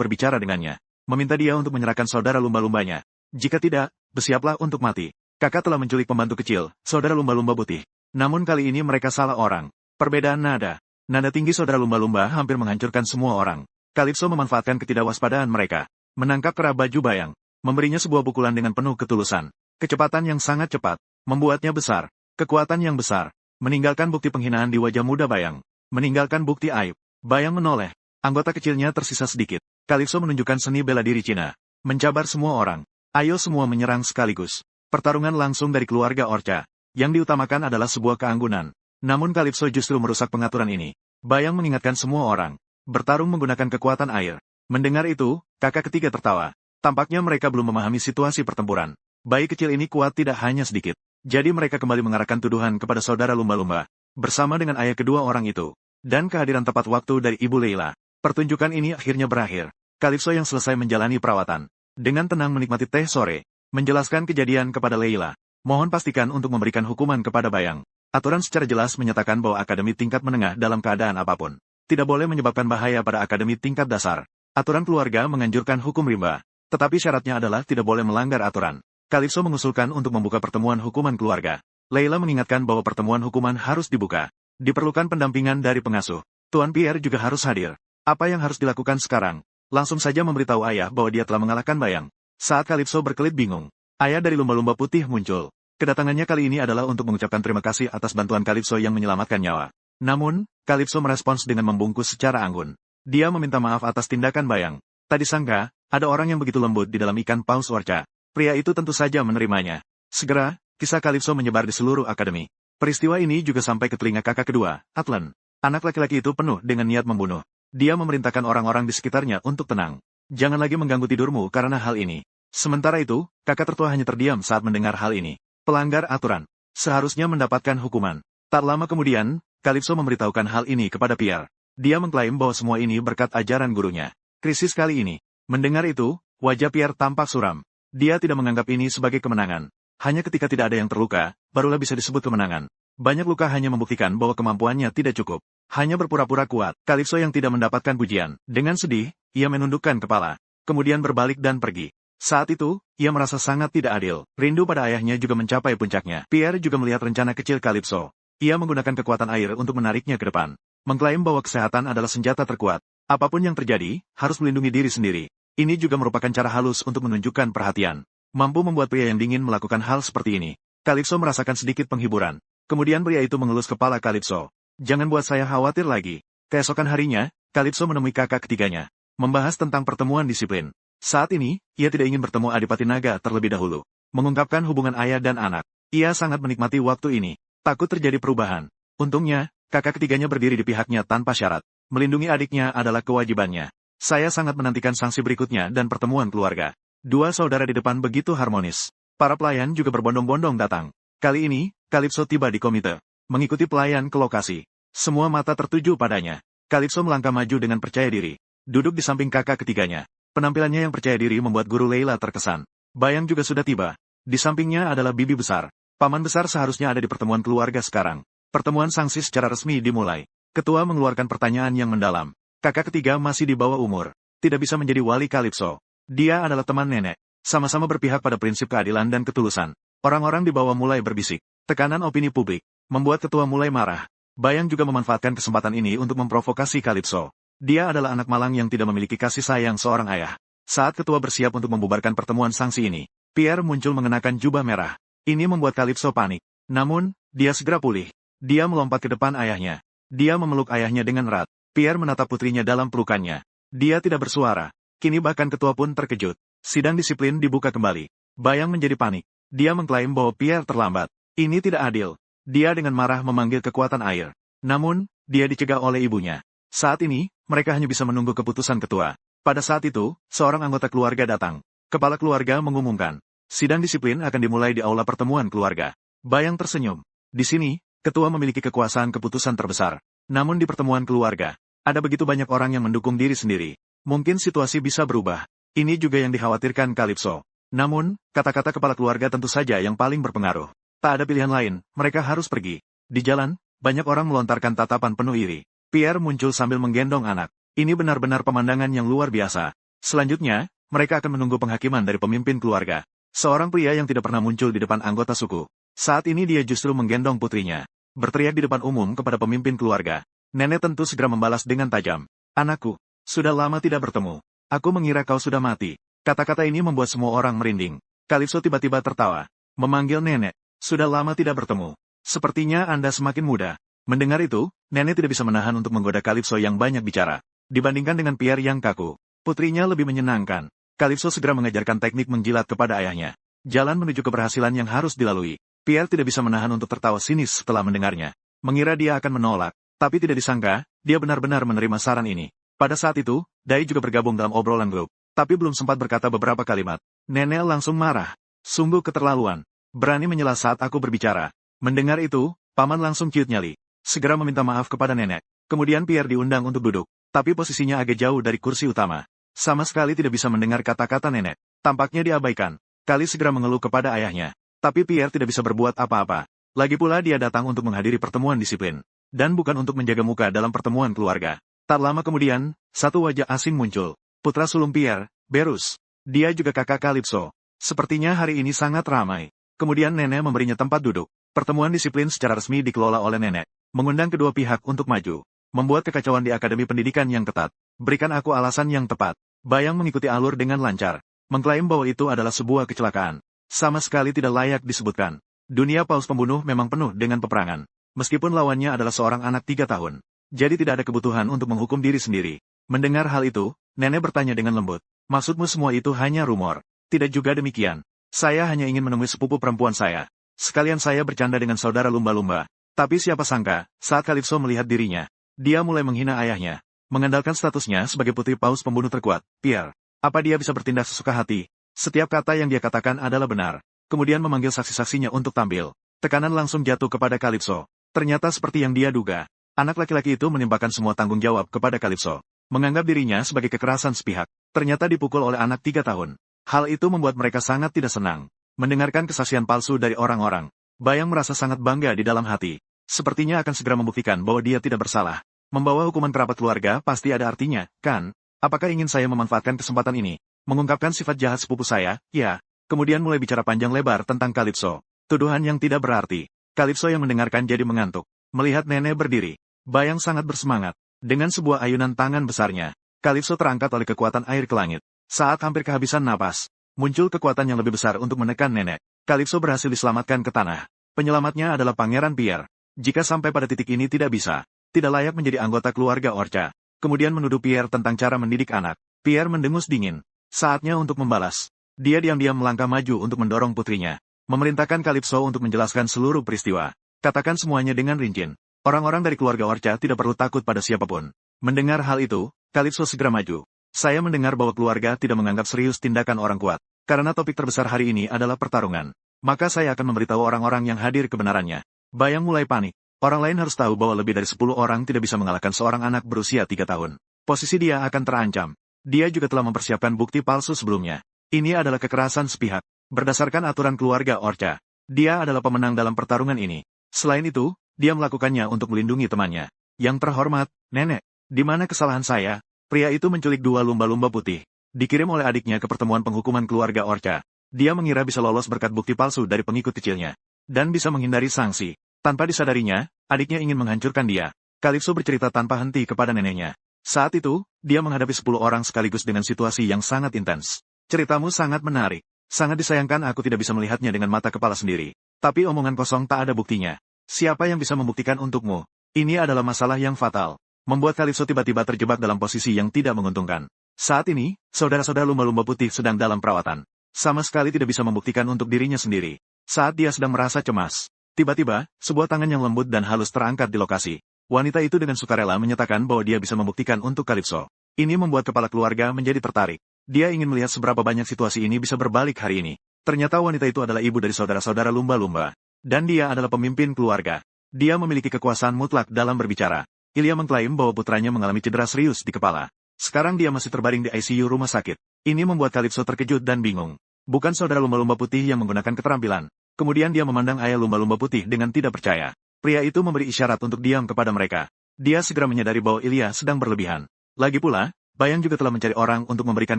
Speaker 1: berbicara dengannya. Meminta dia untuk menyerahkan saudara lumba-lumbanya. Jika tidak, bersiaplah untuk mati. Kakak telah menculik pembantu kecil, saudara lumba-lumba putih. Namun kali ini mereka salah orang. Perbedaan nada. Nada tinggi saudara lumba-lumba hampir menghancurkan semua orang. Calypso memanfaatkan ketidakwaspadaan mereka. Menangkap kera baju bayang. Memberinya sebuah pukulan dengan penuh ketulusan. Kecepatan yang sangat cepat. Membuatnya besar. Kekuatan yang besar. Meninggalkan bukti penghinaan di wajah muda bayang. Meninggalkan bukti aib. Bayang menoleh. Anggota kecilnya tersisa sedikit. Calypso menunjukkan seni bela diri Cina. Mencabar semua orang. Ayo semua menyerang sekaligus. Pertarungan langsung dari keluarga Orca. Yang diutamakan adalah sebuah keanggunan. Namun Calypso justru merusak pengaturan ini. Bayang mengingatkan semua orang. Bertarung menggunakan kekuatan air. Mendengar itu, kakak ketiga tertawa. Tampaknya mereka belum memahami situasi pertempuran. Bayi kecil ini kuat tidak hanya sedikit. Jadi mereka kembali mengarahkan tuduhan kepada saudara lumba-lumba. Bersama dengan ayah kedua orang itu. Dan kehadiran tepat waktu dari Ibu Leila. Pertunjukan ini akhirnya berakhir. Calypso yang selesai menjalani perawatan. Dengan tenang menikmati teh sore. Menjelaskan kejadian kepada Leila. Mohon pastikan untuk memberikan hukuman kepada Bayang. Aturan secara jelas menyatakan bahwa akademi tingkat menengah dalam keadaan apapun. Tidak boleh menyebabkan bahaya pada akademi tingkat dasar. Aturan keluarga menganjurkan hukum rimba. Tetapi syaratnya adalah tidak boleh melanggar aturan. Calypso mengusulkan untuk membuka pertemuan hukuman keluarga. Leila mengingatkan bahwa pertemuan hukuman harus dibuka. Diperlukan pendampingan dari pengasuh. Tuan Pierre juga harus hadir. Apa yang harus dilakukan sekarang? Langsung saja memberitahu ayah bahwa dia telah mengalahkan Bayang. Saat Calypso berkelit bingung, ayah dari lumba-lumba putih muncul. Kedatangannya kali ini adalah untuk mengucapkan terima kasih atas bantuan Calypso yang menyelamatkan nyawa. Namun, Calypso merespons dengan membungkus secara anggun. Dia meminta maaf atas tindakan Bayang. Tadi sangka, ada orang yang begitu lembut di dalam ikan paus Orca. Pria itu tentu saja menerimanya. Segera, kisah Calypso menyebar di seluruh akademi. Peristiwa ini juga sampai ke telinga kakak kedua, Atlan. Anak laki-laki itu penuh dengan niat membunuh. Dia memerintahkan orang-orang di sekitarnya untuk tenang. Jangan lagi mengganggu tidurmu karena hal ini. Sementara itu, kakak tertua hanya terdiam saat mendengar hal ini. Pelanggar aturan. Seharusnya mendapatkan hukuman. Tak lama kemudian, Calypso memberitahukan hal ini kepada Pierre. Dia mengklaim bahwa semua ini berkat ajaran gurunya. Krisis kali ini. Mendengar itu, wajah Pierre tampak suram. Dia tidak menganggap ini sebagai kemenangan. Hanya ketika tidak ada yang terluka, barulah bisa disebut kemenangan. Banyak luka hanya membuktikan bahwa kemampuannya tidak cukup. Hanya berpura-pura kuat. Calypso yang tidak mendapatkan pujian. Dengan sedih, ia menundukkan kepala. Kemudian berbalik dan pergi. Saat itu, ia merasa sangat tidak adil. Rindu pada ayahnya juga mencapai puncaknya. Pierre juga melihat rencana kecil Calypso. Ia menggunakan kekuatan air untuk menariknya ke depan. Mengklaim bahwa kesehatan adalah senjata terkuat. Apapun yang terjadi, harus melindungi diri sendiri. Ini juga merupakan cara halus untuk menunjukkan perhatian. Mampu membuat pria yang dingin melakukan hal seperti ini. Calypso merasakan sedikit penghiburan. Kemudian pria itu mengelus kepala Calypso. Jangan buat saya khawatir lagi. Keesokan harinya, Calypso menemui kakak ketiganya. Membahas tentang pertemuan disiplin. Saat ini, ia tidak ingin bertemu Adipati Naga terlebih dahulu. Mengungkapkan hubungan ayah dan anak. Ia sangat menikmati waktu ini. Takut terjadi perubahan. Untungnya, kakak ketiganya berdiri di pihaknya tanpa syarat. Melindungi adiknya adalah kewajibannya. Saya sangat menantikan sanksi berikutnya dan pertemuan keluarga. Dua saudara di depan begitu harmonis. Para pelayan juga berbondong-bondong datang. Kali ini, Calypso tiba di komite. Mengikuti pelayan ke lokasi. Semua mata tertuju padanya. Calypso melangkah maju dengan percaya diri. Duduk di samping kakak ketiganya. Penampilannya yang percaya diri membuat guru Leila terkesan. Bayang juga sudah tiba. Di sampingnya adalah bibi besar. Paman besar seharusnya ada di pertemuan keluarga sekarang. Pertemuan sanksi secara resmi dimulai. Ketua mengeluarkan pertanyaan yang mendalam. Kakak ketiga masih di bawah umur. Tidak bisa menjadi wali Calypso. Dia adalah teman nenek. Sama-sama berpihak pada prinsip keadilan dan ketulusan. Orang-orang di bawah mulai berbisik. Tekanan opini publik membuat ketua mulai marah. Bayang juga memanfaatkan kesempatan ini untuk memprovokasi Calypso. Dia adalah anak malang yang tidak memiliki kasih sayang seorang ayah. Saat ketua bersiap untuk membubarkan pertemuan sanksi ini, Pierre muncul mengenakan jubah merah. Ini membuat Calypso panik. Namun, dia segera pulih. Dia melompat ke depan ayahnya. Dia memeluk ayahnya dengan erat. Pierre menatap putrinya dalam pelukannya. Dia tidak bersuara. Kini bahkan ketua pun terkejut. Sidang disiplin dibuka kembali. Bayang menjadi panik. Dia mengklaim bahwa Pierre terlambat. Ini tidak adil. Dia dengan marah memanggil kekuatan air. Namun, dia dicegah oleh ibunya. Saat ini, mereka hanya bisa menunggu keputusan ketua. Pada saat itu, seorang anggota keluarga datang. Kepala keluarga mengumumkan. Sidang disiplin akan dimulai di aula pertemuan keluarga. Bayang tersenyum. Di sini, ketua memiliki kekuasaan keputusan terbesar. Namun di pertemuan keluarga, ada begitu banyak orang yang mendukung diri sendiri. Mungkin situasi bisa berubah. Ini juga yang dikhawatirkan Calypso. Namun, kata-kata kepala keluarga tentu saja yang paling berpengaruh. Tak ada pilihan lain, mereka harus pergi. Di jalan, banyak orang melontarkan tatapan penuh iri. Pierre muncul sambil menggendong anak. Ini benar-benar pemandangan yang luar biasa. Selanjutnya, mereka akan menunggu penghakiman dari pemimpin keluarga. Seorang pria yang tidak pernah muncul di depan anggota suku. Saat ini dia justru menggendong putrinya. Berteriak di depan umum kepada pemimpin keluarga. Nenek tentu segera membalas dengan tajam. Anakku, sudah lama tidak bertemu. Aku mengira kau sudah mati. Kata-kata ini membuat semua orang merinding. Calypso tiba-tiba tertawa. Memanggil nenek. Sudah lama tidak bertemu. Sepertinya Anda semakin muda. Mendengar itu, nenek tidak bisa menahan untuk menggoda Calypso yang banyak bicara. Dibandingkan dengan Pierre yang kaku, putrinya lebih menyenangkan. Calypso segera mengajarkan teknik menjilat kepada ayahnya. Jalan menuju keberhasilan yang harus dilalui. Pierre tidak bisa menahan untuk tertawa sinis setelah mendengarnya. Mengira dia akan menolak, tapi tidak disangka, dia benar-benar menerima saran ini. Pada saat itu, Dai juga bergabung dalam obrolan grup, tapi belum sempat berkata beberapa kalimat. Nenek langsung marah. Sungguh keterlaluan. Berani menyela saat aku berbicara. Mendengar itu, paman langsung ciut nyali. Segera meminta maaf kepada nenek. Kemudian Pierre diundang untuk duduk, tapi posisinya agak jauh dari kursi utama. Sama sekali tidak bisa mendengar kata-kata nenek. Tampaknya diabaikan. Kali segera mengeluh kepada ayahnya. Tapi Pierre tidak bisa berbuat apa-apa. Lagi pula dia datang untuk menghadiri pertemuan disiplin. Dan bukan untuk menjaga muka dalam pertemuan keluarga. Tak lama kemudian, satu wajah asing muncul. Putra sulung Pierre, Berus. Dia juga kakak Calypso. Sepertinya hari ini sangat ramai. Kemudian nenek memberinya tempat duduk. Pertemuan disiplin secara resmi dikelola oleh nenek. Mengundang kedua pihak untuk maju. Membuat kekacauan di Akademi Pendidikan yang ketat. Berikan aku alasan yang tepat. Bayang mengikuti alur dengan lancar. Mengklaim bahwa itu adalah sebuah kecelakaan. Sama sekali tidak layak disebutkan. Dunia paus pembunuh memang penuh dengan peperangan. Meskipun lawannya adalah seorang anak 3 tahun. Jadi tidak ada kebutuhan untuk menghukum diri sendiri. Mendengar hal itu, nenek bertanya dengan lembut. Maksudmu semua itu hanya rumor? Tidak juga demikian. Saya hanya ingin menemui sepupu perempuan saya. Sekalian saya bercanda dengan saudara lumba-lumba. Tapi siapa sangka, saat Calypso melihat dirinya, dia mulai menghina ayahnya. Mengandalkan statusnya sebagai putri paus pembunuh terkuat, Pierre. Apa dia bisa bertindak sesuka hati? Setiap kata yang dia katakan adalah benar. Kemudian memanggil saksi-saksinya untuk tampil. Tekanan langsung jatuh kepada Calypso. Ternyata seperti yang dia duga. Anak laki-laki itu menimpakan semua tanggung jawab kepada Calypso. Menganggap dirinya sebagai kekerasan sepihak. Ternyata dipukul oleh anak 3 tahun. Hal itu membuat mereka sangat tidak senang. Mendengarkan kesaksian palsu dari orang-orang. Bayang merasa sangat bangga di dalam hati. Sepertinya akan segera membuktikan bahwa dia tidak bersalah. Membawa hukuman kerabat keluarga pasti ada artinya, kan? Apakah ingin saya memanfaatkan kesempatan ini? Mengungkapkan sifat jahat sepupu saya, ya. Kemudian mulai bicara panjang lebar tentang Calypso. Tuduhan yang tidak berarti. Calypso yang mendengarkan jadi mengantuk. Melihat nenek berdiri. Bayang sangat bersemangat. Dengan sebuah ayunan tangan besarnya, Calypso terangkat oleh kekuatan air ke langit. Saat hampir kehabisan napas, muncul kekuatan yang lebih besar untuk menekan nenek. Calypso berhasil diselamatkan ke tanah. Penyelamatnya adalah Pangeran Pierre. Jika sampai pada titik ini tidak bisa, tidak layak menjadi anggota keluarga Orca. Kemudian menuduh Pierre tentang cara mendidik anak. Pierre mendengus dingin. Saatnya untuk membalas. Dia diam-diam melangkah maju untuk mendorong putrinya. Memerintahkan Calypso untuk menjelaskan seluruh peristiwa. Katakan semuanya dengan rinci. Orang-orang dari keluarga Orca tidak perlu takut pada siapapun. Mendengar hal itu, Calypso segera maju. Saya mendengar bahwa keluarga tidak menganggap serius tindakan orang kuat. Karena topik terbesar hari ini adalah pertarungan. Maka saya akan memberitahu orang-orang yang hadir kebenarannya. Bayang mulai panik. Orang lain harus tahu bahwa lebih dari 10 orang tidak bisa mengalahkan seorang anak berusia 3 tahun. Posisi dia akan terancam. Dia juga telah mempersiapkan bukti palsu sebelumnya. Ini adalah kekerasan sepihak. Berdasarkan aturan keluarga Orca, dia adalah pemenang dalam pertarungan ini. Selain itu, dia melakukannya untuk melindungi temannya. Yang terhormat, nenek, di mana kesalahan saya? Pria itu menculik 2 lumba-lumba putih. Dikirim oleh adiknya ke pertemuan penghukuman keluarga Orca. Dia mengira bisa lolos berkat bukti palsu dari pengikut kecilnya. Dan bisa menghindari sanksi. Tanpa disadarinya, adiknya ingin menghancurkan dia. Calypso bercerita tanpa henti kepada neneknya. Saat itu, dia menghadapi 10 orang sekaligus dengan situasi yang sangat intens. Ceritamu sangat menarik. Sangat disayangkan aku tidak bisa melihatnya dengan mata kepala sendiri. Tapi omongan kosong tak ada buktinya. Siapa yang bisa membuktikan untukmu? Ini adalah masalah yang fatal. Membuat Calypso tiba-tiba terjebak dalam posisi yang tidak menguntungkan. Saat ini, saudara-saudara lumba-lumba putih sedang dalam perawatan. Sama sekali tidak bisa membuktikan untuk dirinya sendiri. Saat dia sedang merasa cemas, tiba-tiba, sebuah tangan yang lembut dan halus terangkat di lokasi. Wanita itu dengan sukarela menyatakan bahwa dia bisa membuktikan untuk Calypso. Ini membuat kepala keluarga menjadi tertarik. Dia ingin melihat seberapa banyak situasi ini bisa berbalik hari ini. Ternyata wanita itu adalah ibu dari saudara-saudara lumba-lumba. Dan dia adalah pemimpin keluarga. Dia memiliki kekuasaan mutlak dalam berbicara. Ilya mengklaim bahwa putranya mengalami cedera serius di kepala. Sekarang dia masih terbaring di ICU rumah sakit. Ini membuat Calypso terkejut dan bingung. Bukan saudara lumba-lumba putih yang menggunakan keterampilan. Kemudian dia memandang ayah lumba-lumba putih dengan tidak percaya. Pria itu memberi isyarat untuk diam kepada mereka. Dia segera menyadari bahwa Ilya sedang berlebihan. Lagi pula, Bayang juga telah mencari orang untuk memberikan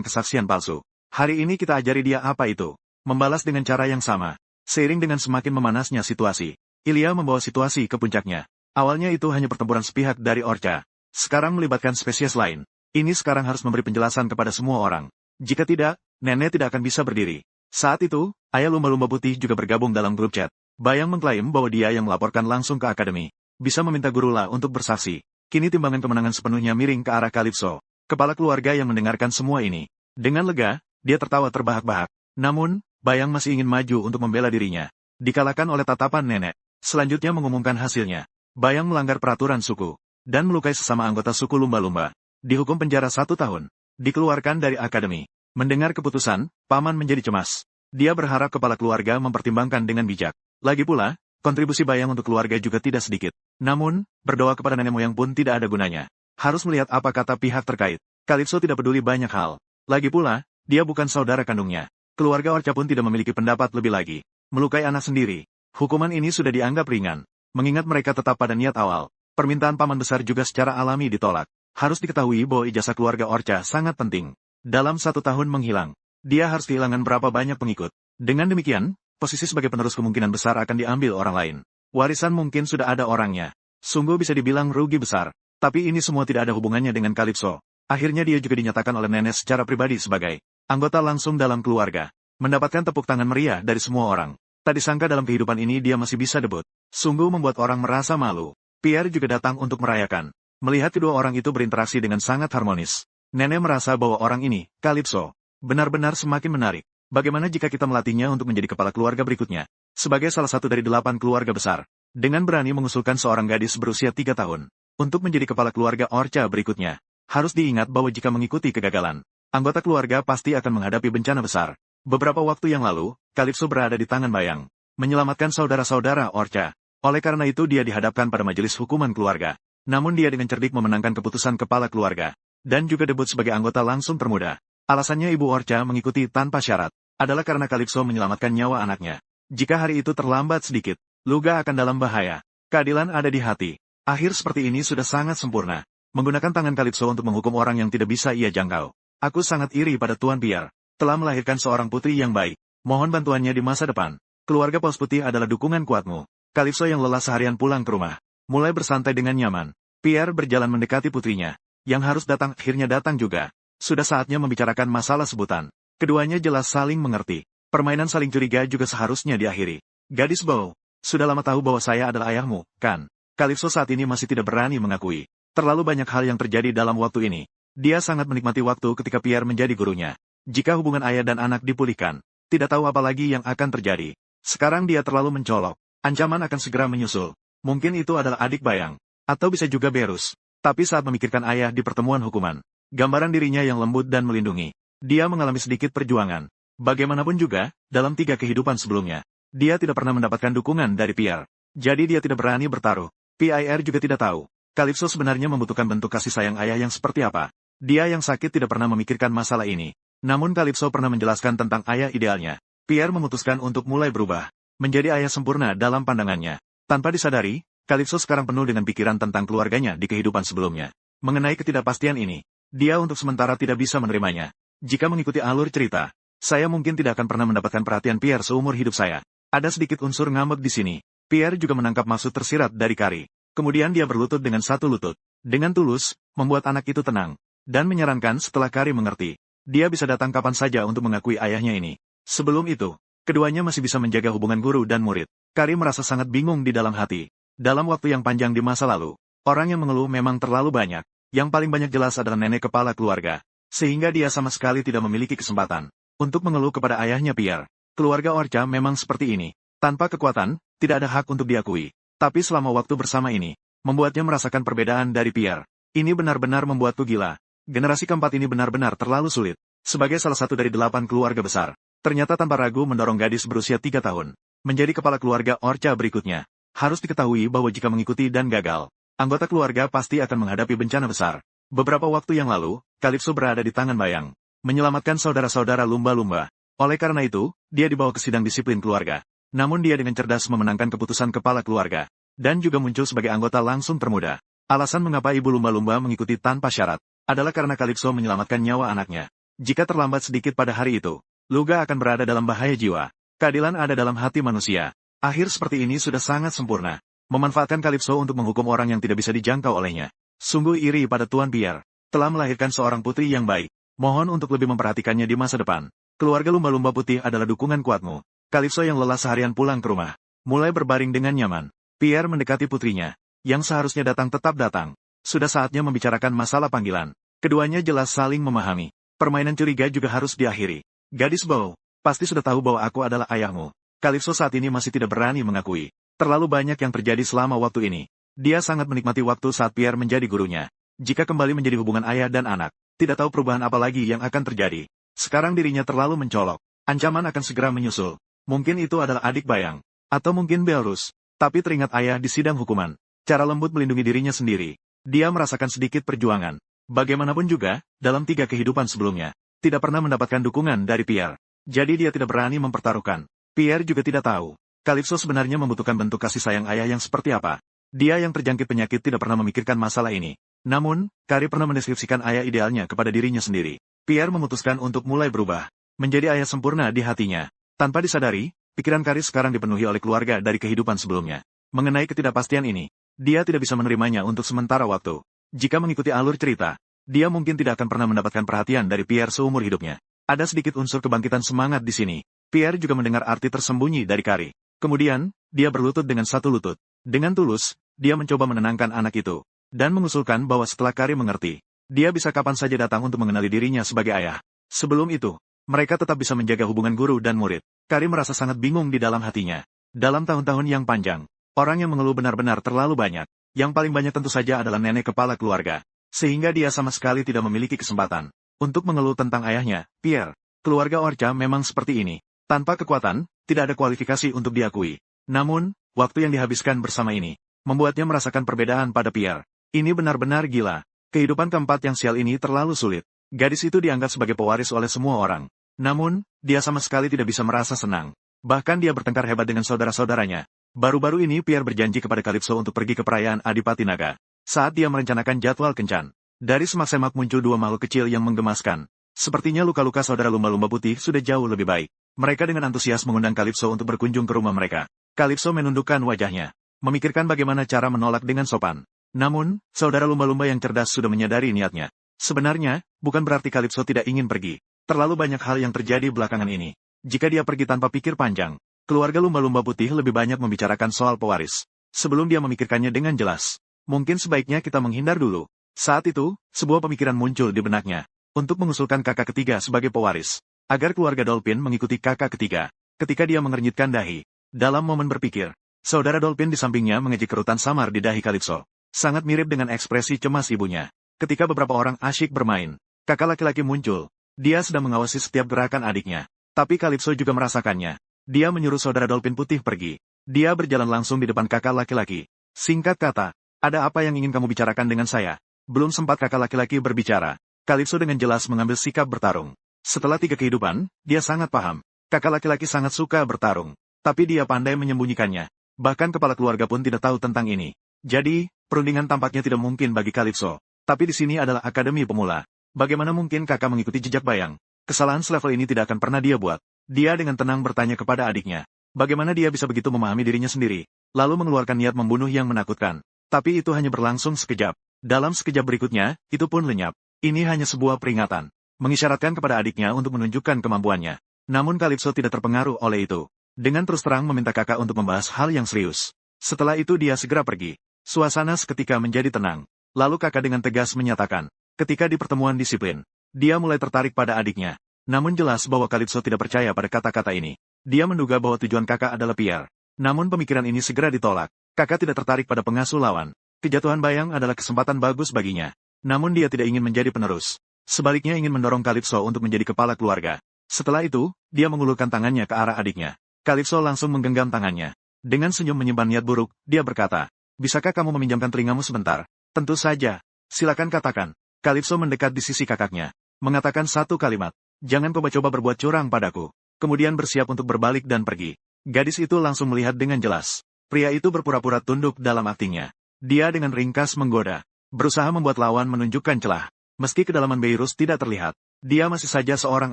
Speaker 1: kesaksian palsu. Hari ini kita ajari dia apa itu. Membalas dengan cara yang sama. Seiring dengan semakin memanasnya situasi, Ilya membawa situasi ke puncaknya. Awalnya itu hanya pertempuran sepihak dari Orca. Sekarang melibatkan spesies lain. Ini sekarang harus memberi penjelasan kepada semua orang. Jika tidak, nenek tidak akan bisa berdiri. Saat itu, ayah lumba-lumba putih juga bergabung dalam grup chat. Bayang mengklaim bahwa dia yang melaporkan langsung ke akademi. Bisa meminta Gurula untuk bersaksi. Kini timbangan kemenangan sepenuhnya miring ke arah Calypso. Kepala keluarga yang mendengarkan semua ini. Dengan lega, dia tertawa terbahak-bahak. Namun, Bayang masih ingin maju untuk membela dirinya. Dikalahkan oleh tatapan nenek. Selanjutnya mengumumkan hasilnya. Bayang melanggar peraturan suku. Dan melukai sesama anggota suku lumba-lumba. Dihukum penjara 1 tahun. Dikeluarkan dari akademi. Mendengar keputusan, Paman menjadi cemas. Dia berharap kepala keluarga mempertimbangkan dengan bijak. Lagi pula, kontribusi Bayang untuk keluarga juga tidak sedikit. Namun, berdoa kepada nenek moyang pun tidak ada gunanya. Harus melihat apa kata pihak terkait. Calypso tidak peduli banyak hal. Lagi pula, dia bukan saudara kandungnya. Keluarga Orca pun tidak memiliki pendapat lebih lagi. Melukai anak sendiri. Hukuman ini sudah dianggap ringan. Mengingat mereka tetap pada niat awal. Permintaan paman besar juga secara alami ditolak. Harus diketahui bahwa ijazah keluarga Orca sangat penting. Dalam 1 tahun menghilang, dia harus kehilangan berapa banyak pengikut. Dengan demikian, posisi sebagai penerus kemungkinan besar akan diambil orang lain. Warisan mungkin sudah ada orangnya. Sungguh bisa dibilang rugi besar. Tapi ini semua tidak ada hubungannya dengan Calypso. Akhirnya dia juga dinyatakan oleh nenek secara pribadi sebagai anggota langsung dalam keluarga. Mendapatkan tepuk tangan meriah dari semua orang. Tak disangka dalam kehidupan ini dia masih bisa debut. Sungguh membuat orang merasa malu. Pierre juga datang untuk merayakan. Melihat kedua orang itu berinteraksi dengan sangat harmonis. Nenek merasa bahwa orang ini, Calypso, benar-benar semakin menarik. Bagaimana jika kita melatihnya untuk menjadi kepala keluarga berikutnya? Sebagai salah satu dari 8 keluarga besar. Dengan berani mengusulkan seorang gadis berusia 3 tahun. Untuk menjadi kepala keluarga Orca berikutnya. Harus diingat bahwa jika mengikuti kegagalan, anggota keluarga pasti akan menghadapi bencana besar. Beberapa waktu yang lalu, Calypso berada di tangan Bayang. Menyelamatkan saudara-saudara Orca. Oleh karena itu dia dihadapkan pada majelis hukuman keluarga. Namun dia dengan cerdik memenangkan keputusan kepala keluarga. Dan juga debut sebagai anggota langsung termuda. Alasannya ibu Orca mengikuti tanpa syarat. Adalah karena Calypso menyelamatkan nyawa anaknya. Jika hari itu terlambat sedikit, Luga akan dalam bahaya. Keadilan ada di hati. Akhir seperti ini sudah sangat sempurna. Menggunakan tangan Calypso untuk menghukum orang yang tidak bisa ia jangkau. Aku sangat iri pada Tuan Pierre. Telah melahirkan seorang putri yang baik. Mohon bantuannya di masa depan. Keluarga Paus Putih adalah dukungan kuatmu. Calypso yang lelah seharian pulang ke rumah. Mulai bersantai dengan nyaman. Pierre berjalan mendekati putrinya. Yang harus datang akhirnya datang juga. Sudah saatnya membicarakan masalah sebutan. Keduanya jelas saling mengerti. Permainan saling curiga juga seharusnya diakhiri. Gadis Bow, sudah lama tahu bahwa saya adalah ayahmu, kan? Calypso saat ini masih tidak berani mengakui. Terlalu banyak hal yang terjadi dalam waktu ini. Dia sangat menikmati waktu ketika Pierre menjadi gurunya. Jika hubungan ayah dan anak dipulihkan, tidak tahu apa lagi yang akan terjadi. Sekarang dia terlalu mencolok. Ancaman akan segera menyusul. Mungkin itu adalah adik Bayang. Atau bisa juga Berus. Tapi saat memikirkan ayah di pertemuan hukuman, gambaran dirinya yang lembut dan melindungi. Dia mengalami sedikit perjuangan. Bagaimanapun juga, dalam 3 kehidupan sebelumnya, dia tidak pernah mendapatkan dukungan dari Pierre. Jadi dia tidak berani bertaruh. Pierre juga tidak tahu. Calypso sebenarnya membutuhkan bentuk kasih sayang ayah yang seperti apa. Dia yang sakit tidak pernah memikirkan masalah ini. Namun Calypso pernah menjelaskan tentang ayah idealnya. Pierre memutuskan untuk mulai berubah. Menjadi ayah sempurna dalam pandangannya. Tanpa disadari, Calypso sekarang penuh dengan pikiran tentang keluarganya di kehidupan sebelumnya. Mengenai ketidakpastian ini, dia untuk sementara tidak bisa menerimanya. Jika mengikuti alur cerita, saya mungkin tidak akan pernah mendapatkan perhatian Pierre seumur hidup saya. Ada sedikit unsur ngambek di sini. Pierre juga menangkap maksud tersirat dari Kari. Kemudian dia berlutut dengan satu lutut. Dengan tulus, membuat anak itu tenang. Dan menyarankan setelah Kari mengerti. Dia bisa datang kapan saja untuk mengakui ayahnya ini. Sebelum itu, keduanya masih bisa menjaga hubungan guru dan murid. Kari merasa sangat bingung di dalam hati. Dalam waktu yang panjang di masa lalu, orang yang mengeluh memang terlalu banyak. Yang paling banyak jelas adalah nenek kepala keluarga. Sehingga dia sama sekali tidak memiliki kesempatan untuk mengeluh kepada ayahnya Pierre. Keluarga Orca memang seperti ini. Tanpa kekuatan, tidak ada hak untuk diakui. Tapi selama waktu bersama ini, membuatnya merasakan perbedaan dari Pierre. Ini benar-benar membuatku gila. Generasi keempat ini benar-benar terlalu sulit. Sebagai salah satu dari 8 keluarga besar, ternyata tanpa ragu mendorong gadis berusia 3 tahun. Menjadi kepala keluarga Orca berikutnya. Harus diketahui bahwa jika mengikuti dan gagal, anggota keluarga pasti akan menghadapi bencana besar. Beberapa waktu yang lalu, Calypso berada di tangan Bayang. Menyelamatkan saudara-saudara lumba-lumba. Oleh karena itu, dia dibawa ke sidang disiplin keluarga. Namun dia dengan cerdas memenangkan keputusan kepala keluarga. Dan juga muncul sebagai anggota langsung termuda. Alasan mengapa ibu lumba-lumba mengikuti tanpa syarat adalah karena Calypso menyelamatkan nyawa anaknya. Jika terlambat sedikit pada hari itu, Luga akan berada dalam bahaya jiwa. Keadilan ada dalam hati manusia. Akhir seperti ini sudah sangat sempurna. Memanfaatkan Calypso untuk menghukum orang yang tidak bisa dijangkau olehnya. Sungguh iri pada Tuan Pierre. Telah melahirkan seorang putri yang baik. Mohon untuk lebih memperhatikannya di masa depan. Keluarga lumba-lumba putih adalah dukungan kuatmu. Calypso yang lelah seharian pulang ke rumah. Mulai berbaring dengan nyaman. Pierre mendekati putrinya. Yang seharusnya datang tetap datang. Sudah saatnya membicarakan masalah panggilan. Keduanya jelas saling memahami. Permainan curiga juga harus diakhiri. Gadis Bow, pasti sudah tahu bahwa aku adalah ayahmu. Calypso saat ini masih tidak berani mengakui. Terlalu banyak yang terjadi selama waktu ini. Dia sangat menikmati waktu saat Pierre menjadi gurunya. Jika kembali menjadi hubungan ayah dan anak, tidak tahu perubahan apa lagi yang akan terjadi. Sekarang dirinya terlalu mencolok. Ancaman akan segera menyusul. Mungkin itu adalah adik bayang. Atau mungkin Belarus. Tapi teringat ayah di sidang hukuman. Cara lembut melindungi dirinya sendiri. Dia merasakan sedikit perjuangan. Bagaimanapun juga, dalam 3 kehidupan sebelumnya, tidak pernah mendapatkan dukungan dari Pierre. Jadi dia tidak berani mempertaruhkan. Pierre juga tidak tahu. Calypso sebenarnya membutuhkan bentuk kasih sayang ayah yang seperti apa. Dia yang terjangkit penyakit tidak pernah memikirkan masalah ini. Namun, Carrie pernah mendeskripsikan ayah idealnya kepada dirinya sendiri. Pierre memutuskan untuk mulai berubah. Menjadi ayah sempurna di hatinya. Tanpa disadari, pikiran Carrie sekarang dipenuhi oleh keluarga dari kehidupan sebelumnya. Mengenai ketidakpastian ini, dia tidak bisa menerimanya untuk sementara waktu. Jika mengikuti alur cerita, dia mungkin tidak akan pernah mendapatkan perhatian dari Pierre seumur hidupnya. Ada sedikit unsur kebangkitan semangat di sini. Pierre juga mendengar arti tersembunyi dari Carrie. Kemudian, dia berlutut dengan satu lutut. Dengan tulus, dia mencoba menenangkan anak itu. Dan mengusulkan bahwa setelah Carrie mengerti, dia bisa kapan saja datang untuk mengenali dirinya sebagai ayah. Sebelum itu, mereka tetap bisa menjaga hubungan guru dan murid. Carrie merasa sangat bingung di dalam hatinya. Dalam tahun-tahun yang panjang, orang yang mengeluh benar-benar terlalu banyak. Yang paling banyak tentu saja adalah nenek kepala keluarga. Sehingga dia sama sekali tidak memiliki kesempatan untuk mengeluh tentang ayahnya, Pierre. Keluarga Orca memang seperti ini. Tanpa kekuatan, tidak ada kualifikasi untuk diakui. Namun, waktu yang dihabiskan bersama ini, membuatnya merasakan perbedaan pada Pierre. Ini benar-benar gila. Kehidupan keempat yang sial ini terlalu sulit. Gadis itu dianggap sebagai pewaris oleh semua orang. Namun, dia sama sekali tidak bisa merasa senang. Bahkan dia bertengkar hebat dengan saudara-saudaranya. Baru-baru ini Pierre berjanji kepada Calypso untuk pergi ke perayaan Adipati Naga. Saat dia merencanakan jadwal kencan, dari semak-semak muncul 2 makhluk kecil yang menggemaskan. Sepertinya luka-luka saudara lumba-lumba putih sudah jauh lebih baik. Mereka dengan antusias mengundang Calypso untuk berkunjung ke rumah mereka. Calypso menundukkan wajahnya, memikirkan bagaimana cara menolak dengan sopan. Namun, saudara lumba-lumba yang cerdas sudah menyadari niatnya. Sebenarnya, bukan berarti Calypso tidak ingin pergi. Terlalu banyak hal yang terjadi belakangan ini. Jika dia pergi tanpa pikir panjang, keluarga lumba-lumba putih lebih banyak membicarakan soal pewaris. Sebelum dia memikirkannya dengan jelas, mungkin sebaiknya kita menghindar dulu. Saat itu, sebuah pemikiran muncul di benaknya. Untuk mengusulkan kakak ketiga sebagai pewaris. Agar keluarga Dolphin mengikuti kakak ketiga. Ketika dia mengernyitkan dahi. Dalam momen berpikir, saudara Dolphin di sampingnya mengejek kerutan samar di dahi Calypso. Sangat mirip dengan ekspresi cemas ibunya. Ketika beberapa orang asyik bermain, kakak laki-laki muncul. Dia sedang mengawasi setiap gerakan adiknya. Tapi Calypso juga merasakannya. Dia menyuruh saudara Dolphin putih pergi. Dia berjalan langsung di depan kakak laki-laki. Singkat kata, ada apa yang ingin kamu bicarakan dengan saya? Belum sempat kakak laki-laki berbicara. Calypso dengan jelas mengambil sikap bertarung. Setelah 3 kehidupan, dia sangat paham. Kakak laki-laki sangat suka bertarung. Tapi dia pandai menyembunyikannya. Bahkan kepala keluarga pun tidak tahu tentang ini. Jadi, perundingan tampaknya tidak mungkin bagi Calypso. Tapi di sini adalah akademi pemula. Bagaimana mungkin kakak mengikuti jejak bayang? Kesalahan selevel ini tidak akan pernah dia buat. Dia dengan tenang bertanya kepada adiknya. Bagaimana dia bisa begitu memahami dirinya sendiri, lalu mengeluarkan niat membunuh yang menakutkan. Tapi itu hanya berlangsung sekejap. Dalam sekejap berikutnya, itu pun lenyap. Ini hanya sebuah peringatan. Mengisyaratkan kepada adiknya untuk menunjukkan kemampuannya. Namun Calypso tidak terpengaruh oleh itu. Dengan terus terang meminta kakak untuk membahas hal yang serius. Setelah itu dia segera pergi. Suasana seketika menjadi tenang. Lalu kakak dengan tegas menyatakan, ketika di pertemuan disiplin, dia mulai tertarik pada adiknya. Namun jelas bahwa Calypso tidak percaya pada kata-kata ini. Dia menduga bahwa tujuan kakak adalah Pierre. Namun pemikiran ini segera ditolak. Kakak tidak tertarik pada pengasuh lawan. Kejatuhan bayang adalah kesempatan bagus baginya. Namun dia tidak ingin menjadi penerus. Sebaliknya ingin mendorong Calypso untuk menjadi kepala keluarga. Setelah itu, dia mengulurkan tangannya ke arah adiknya. Calypso langsung menggenggam tangannya. Dengan senyum menyimpan niat buruk, dia berkata, bisakah kamu meminjamkan telingamu sebentar? Tentu saja. Silakan katakan. Calypso mendekat di sisi kakaknya. Mengatakan satu kalimat. Jangan coba-coba berbuat curang padaku. Kemudian bersiap untuk berbalik dan pergi. Gadis itu langsung melihat dengan jelas. Pria itu berpura-pura tunduk dalam aktingnya. Dia dengan ringkas menggoda, berusaha membuat lawan menunjukkan celah. Meski kedalaman Beirut tidak terlihat, dia masih saja seorang